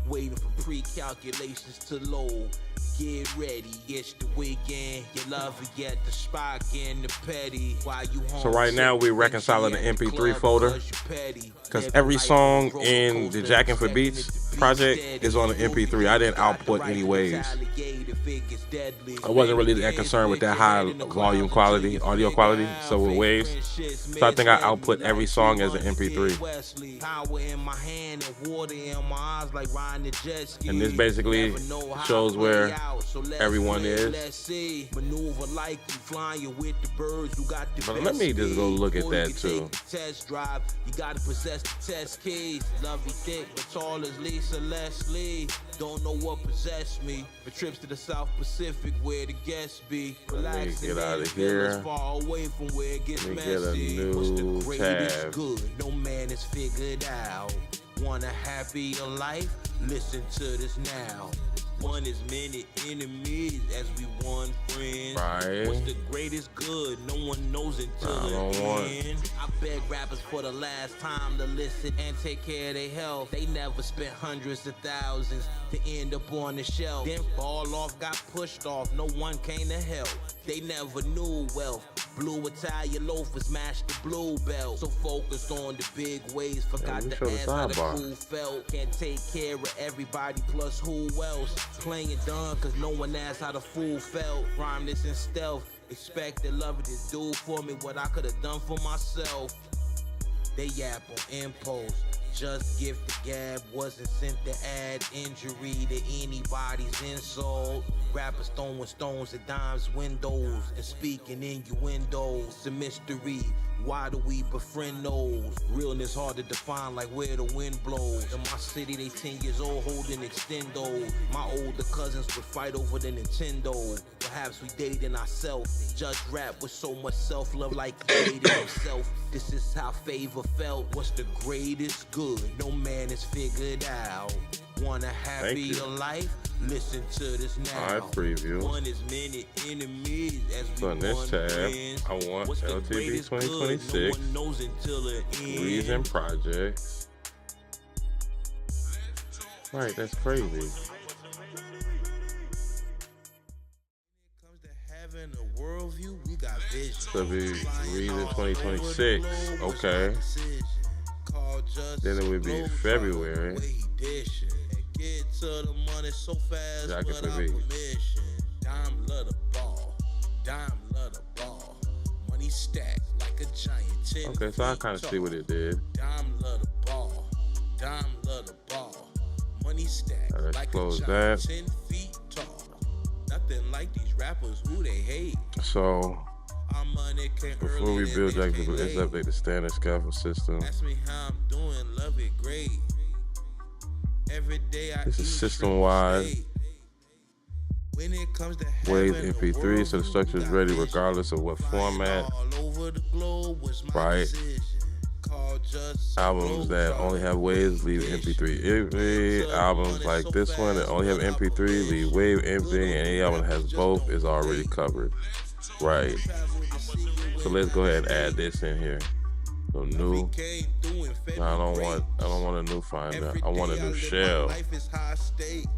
Waiting for pre-calculations to load. Get ready, it's the weekend. You love it, get the spot, getting the petty. While you home, So right now we're reconciling the MP3 folder, because every song in the Jackin' for Beats project is on the MP3. I didn't output any waves. I wasn't really that concerned with that high volume quality, audio quality, so with waves. So I think I output every song as an MP3. And this basically shows where everyone is. But let me just go look at that too. You gotta possess the test keys. Love you thick, but tall as Lisa Leslie. Don't know what possessed me. For trips to the South Pacific where the guests be. Let me get out of here. Far away from where it gets Let me messy. get a What's the new greatest tab. good? No man is figured out. Want a happier life? Listen to this now. One as many enemies as we one friends. Right. What's the greatest good? No one knows until I don't the want- end. I beg rappers for the last time to listen and take care of their health. They never spent hundreds of thousands to end up on the shelf. Then fall off, got pushed off. No one came to help. They never knew wealth. Blue Italian loafers matched the blue belt. So focused on the big ways, forgot we to show the ask how the sidebar. crew felt. Can't take care of everybody, plus who else? Playing dumb, cause no one asked how the fool felt. Rhyme this in stealth. Expected love to do for me what I could've done for myself. They yap on impulse. Just gift the gab, wasn't sent to add injury to anybody's insult. Rappers throwing stones at dimes windows and speaking innuendos. It's a mystery. Why do we befriend those? Realness hard to define like where the wind blows. In my city, they 10 years old holding extendo. My older cousins would fight over the Nintendo. Perhaps we dating ourselves. Judge rap with so much self-love like he dated himself. This is how favor felt. What's the greatest good? No man is figured out. Want a happier life? Listen to this now. Alright, preview. One as many enemies as we So in this want tab, friends. I want What's the LTV greatest good? 2026, No one knows until the end. Reason Projects. Right, that's crazy. Comes to having a worldview, we got vision. So be Reason 2026. Okay. Then it would be February. Get to the money so fast Jackin' for without Beats. permission. Dime love the ball. Dime love the ball. Money stacked like a giant 10 Okay, so I feet kind of tall. see what it did. Dime love the ball. Dime love the ball. Money stacked Let's like close a giant that. 10 feet tall. Nothing like these rappers who they hate. So Our money came before early, we then build they Jackin' came for Beats, let's late. update the standard scaffold system. Ask me how I'm doing, love it great. Every day I This is eat system-wide. shrimp steak. When it comes to Wave heaven, MP3, so the structure is ready regardless of what format. all over the globe was my Right. decision. Called just Albums that only have waves leave MP3 empty. Albums like this one that only have MP3 leave wave empty. And any album that has both is already covered. Right. So let's go ahead and add this in here. So new. No, I don't want a new finder. I want a new shell. Life is high stakes.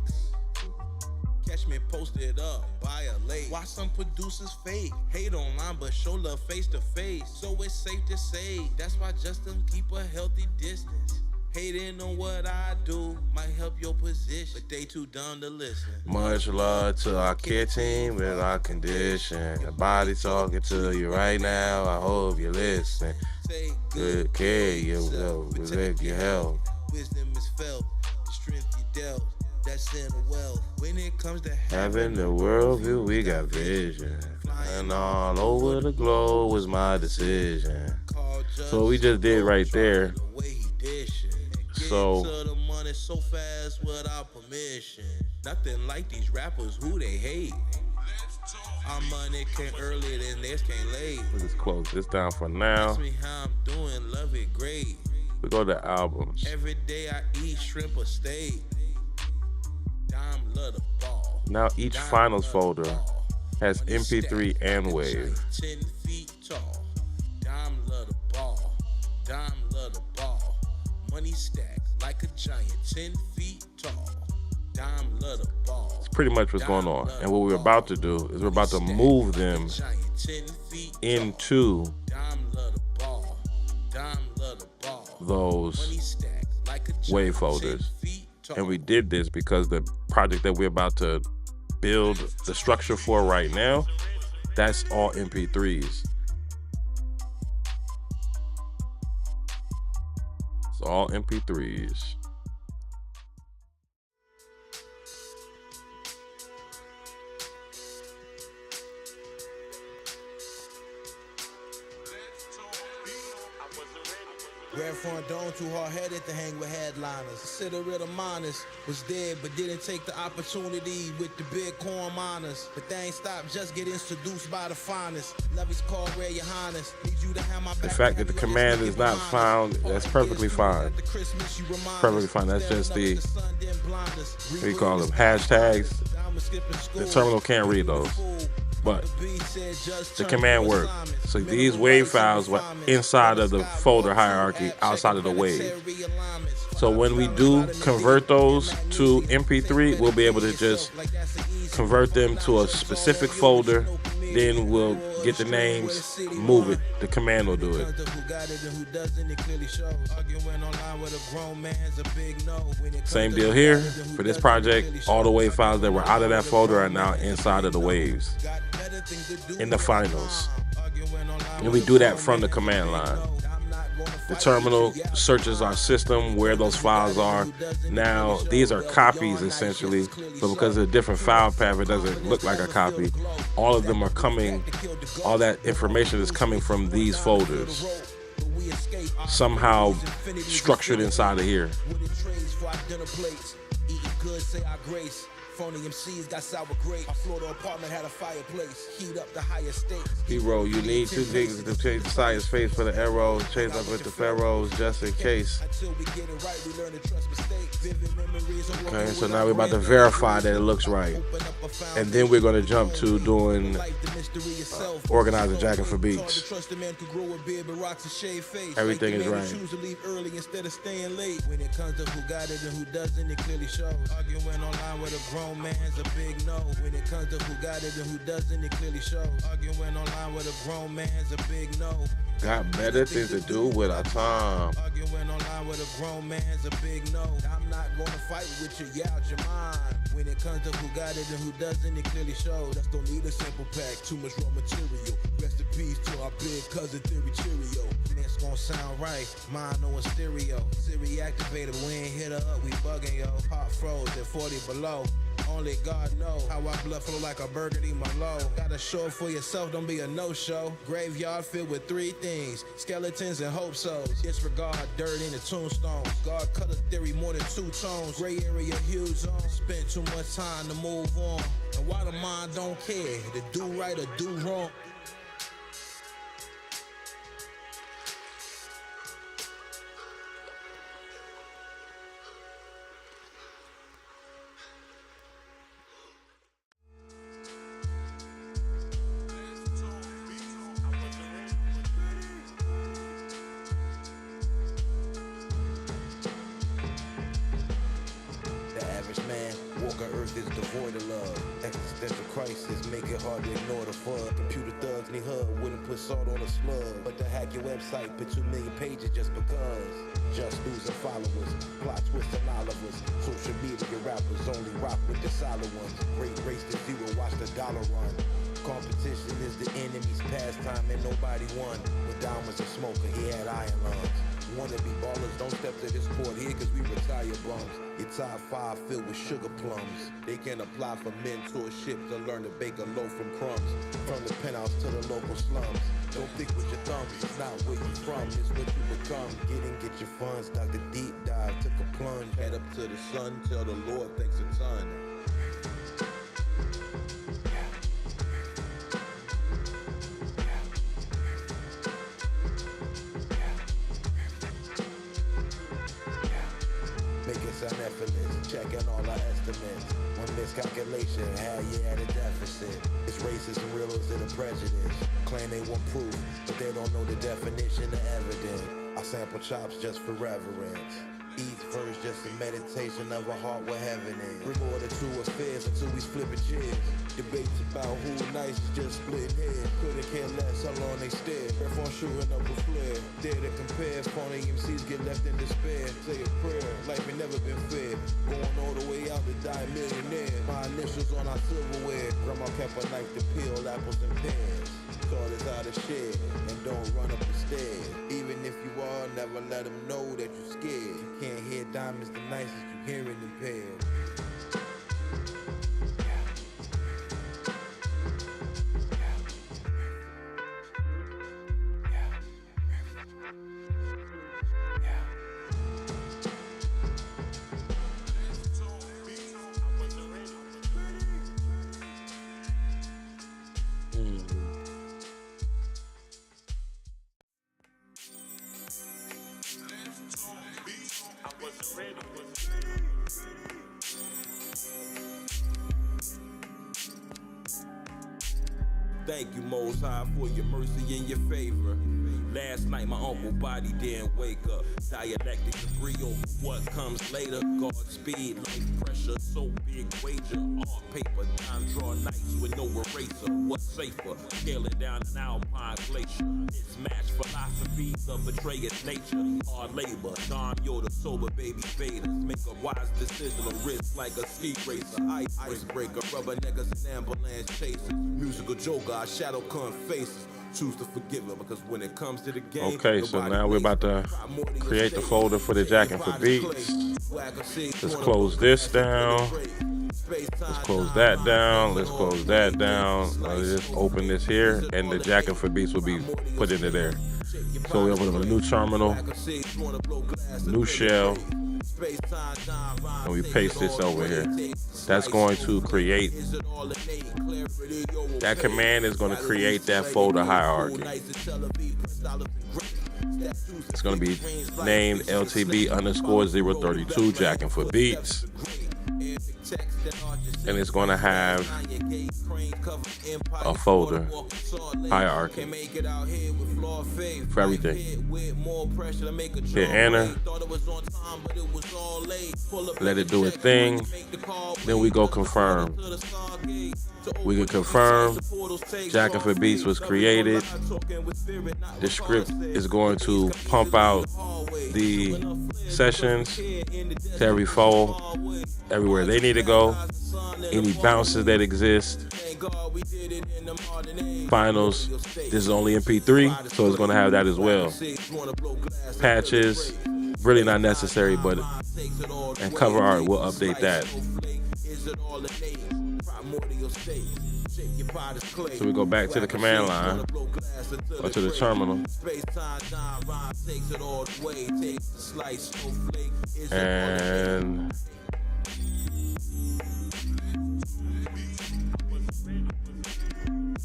Catch me posted up by a lake. Why some producers fake? Hate online but show love face to face. So it's safe to say that's why Justin keep a healthy distance. Hating on what I do might help your position, but they too dumb to listen. Much love to our kid team with our condition. The body talking to you right now. I hope you listen. Take Good care of you will protect your health. Wisdom is felt, the strength you dealt. That's in the wealth. When it comes to Having the world view, we got vision. And all over the globe was my decision. So what we just did right there. So to the money so fast without permission. Nothing like these rappers who they hate. Our money came earlier than theirs came late. let's just close this down for now. Ask me how I'm doing, love it great. We go to albums. Every day I eat shrimp or steak. Dime love the ball. Now each finals folder has MP3 and wave. 10 feet tall. Dime love the ball. Dime love the ball. Money stacked like a giant. 10 feet tall. Dime love the ball. It's pretty much what's going on. And what we're about to do is we're about to move them into those wave folders. And we did this because the project that we're about to build the structure for right now, that's all MP3s. It's all MP3s. Red Front Dome too hard-headed to hang with headliners. Consider miners was dead but didn't take the opportunity with the big corn miners. But they ain't stopped, just get introduced by the finest. Levy's called Rare Your Highness. Need you to have my back. The fact that the command is not found, that's perfectly fine. Perfectly fine. That's just the, what do you call them, hashtags. The terminal can't read those. But the command worked. So these wave files were inside of the folder hierarchy, outside of the wave. So when we do convert those to MP3, we'll be able to just convert them to a specific folder. Then we'll get the names, move it. The command will do it. Same deal here. For this project, all the wave files that were out of that folder are now inside of the waves in the finals. And we do that from the command line. The terminal searches our system where those files are. Now, these are copies essentially, but because of a different file path, it doesn't look like a copy. All of them are coming, all that information is coming from these folders, somehow structured inside of here. Phony MCs got sour grapes. My Florida apartment had a fireplace. Heat up the higher stakes. Hero, you need 2 gigs to change the size face for the arrows. Chase up with the pharaohs just in case. Okay, so now we're about to verify that it looks right. And then we're going to jump to doing organizing jacking for beats. Everything is right. When it comes to who got it and who doesn't, it clearly shows. Arguing online with a grown man's a big no. When it comes to who got it and who doesn't, it clearly shows. Arguing online with a grown man's a big no. Got better things to do with our time. Arguing online with a grown man's a big no. I'm not gonna fight with you, yeah, out your mind. When it comes to who got it and who doesn't, it clearly shows. Just don't need a simple pack, too much raw material. Rest in peace to our big cousin Theory Cheerio. It's gonna sound right, mine no stereo. Siri activated, we ain't hit her up, we bugging yo. Hot froze at 40 below. Only God know how I blood flow like a burgundy Merlot. Gotta show it for yourself, don't be a no-show. Graveyard filled with three things: skeletons and hope souls. Disregard dirt in the tombstones. God cut a theory more than two tones. Gray area hues on. Spent too much time to move on. And why the mind don't care to do right or do wrong. Earth is devoid of love. Existential crisis make it hard to ignore the fun. Computer thugs need hug, wouldn't put salt on a slug. But to hack your website, put 2 million pages just because. Just losing followers, plot twisting all of us. Social media rappers only rock with the solid ones. Great race to zero, watch the dollar run. Competition is the enemy's pastime and nobody won. When Dom was a smoker, he had iron lungs. Wanna be ballers, don't step to this court here cause we retire bums. Your top 5 filled with sugar plums. They can apply for mentorship to learn to bake a loaf from crumbs. From the penthouse to the local slums. Don't think with your thumbs, it's not where you from, it's what you become. Get your funds, Dr. Deep Dive, took a plunge. Head up to the sun, tell the Lord thanks a ton. Sound effortless, checking all our estimates. One miscalculation, had you at a deficit. It's racism, real is it a prejudice? Claim they want proof, but they don't know the definition of evidence. I sample chops just for reverence. Each verse just a meditation of a heart where heaven is. Bring order to affairs until we flipping chairs. Debates about who nice is just splitting heads. Couldn't care less how long they stare. Breath on shooting up a flare. Dare to compare, phony MCs get left in despair. Say a prayer, life ain't never been fair. Going all the way out to die a millionaire. My initials on our silverware. Grandma kept a knife to peel apples and pears. Taught us how to share and don't run up the stairs. Even if you are, never let them know that you're scared. You can't hear diamonds the nicest, you hearing impaired. Thank you, Most High, for your mercy and your favor. Last night, my uncle body didn't wake up. Dialectic debris over what comes later. Godspeed, life pressure, so big wager. Art paper, time draw nights with no eraser. What's safer? Scaling down an alpine glacier. Mismatched philosophy, the betrayer's nature. Hard labor, Don Yoda, sober baby faders. Make a wise decision on risk like a ski racer. Icebreaker, rubber niggas and ambulance chasers. Musical joker, our shadow cunt faces. Choose to forgive her because when it comes to the game. Okay, so now we're about to create the folder for the Jackin' for Beats. Let's close this down. Let's close that down. Let's close that down. Let's just open this here, and the Jackin' for Beats will be put into there. So we open up a new terminal, new shell, and we paste this over here. That's going to create, that command is going to create that folder hierarchy. It's going to be named LTB_032 Jackin' for Beats. And it's going to have a folder hierarchy for everything. Hit enter. Let it do a thing. Then we go confirm. We can confirm Jackin' for Beats was created. The script is going to pump out the sessions to every phone, everywhere they need to go, any bounces that exist, finals. This is only MP3, so it's going to have that as well. Patches, really not necessary, but and cover art, we'll update that. it all innate. Primordial state. Shape your pot as clay. So we go back to the command line or to the terminal. And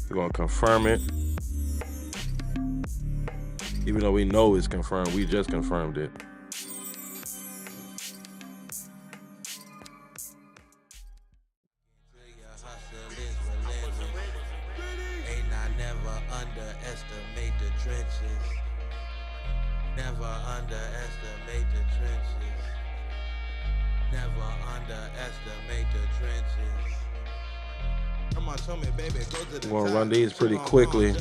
we're gonna confirm it. Even though we know it's confirmed, we just confirmed it. Never underestimate the trenches. Never underestimate the trenches. Never underestimate the trenches. Come on, tell me, baby, go to the We're gonna run these pretty quickly,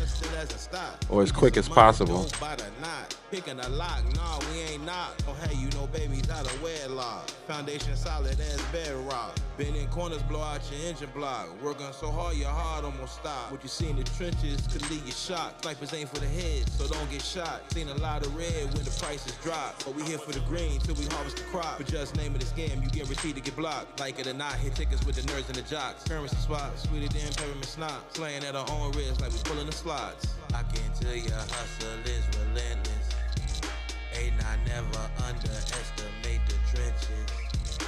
or as quick as possible. Picking a lock, nah, we ain't knock. Oh, hey, you know babies out of wedlock. Foundation solid as bedrock. Been in corners, blow out your engine block. Working so hard, your heart almost stop. What you see in the trenches could leave you shocked. Snipers ain't for the head, so don't get shot. Seen a lot of red when the prices drop. But we here for the green till we harvest the crop. But just naming the scam, you guaranteed to get blocked. Like it or not, hit tickets with the nerds and the jocks. Currency spot, sweeter than peppermint snot. Slaying at our own risk like we pulling the slots. I can tell your hustle is relentless. Ain't I never underestimate the trenches.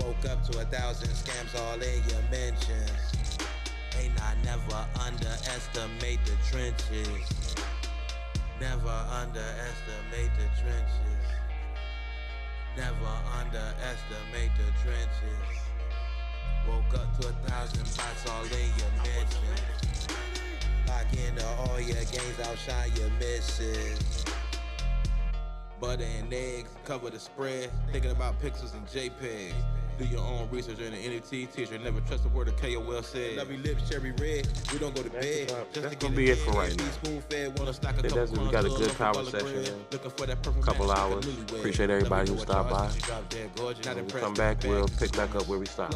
Woke up to 1,000 scams all in your mentions. Ain't I never underestimate the trenches. Never underestimate the trenches. Never underestimate the trenches. Woke up to 1,000 bots all in your mentions. Lock into all your games, outshine your misses. Butter and eggs, cover the spread. Thinking about pixels and JPEGs. Do your own research in the NFT teacher. Never trust a word a KOL said. Lovely lips, cherry red. We don't go to bed. That's gonna be it for right now. We got a good conversation. Couple hours. Appreciate everybody who stopped by. When we come back, we'll pick back up where we stopped.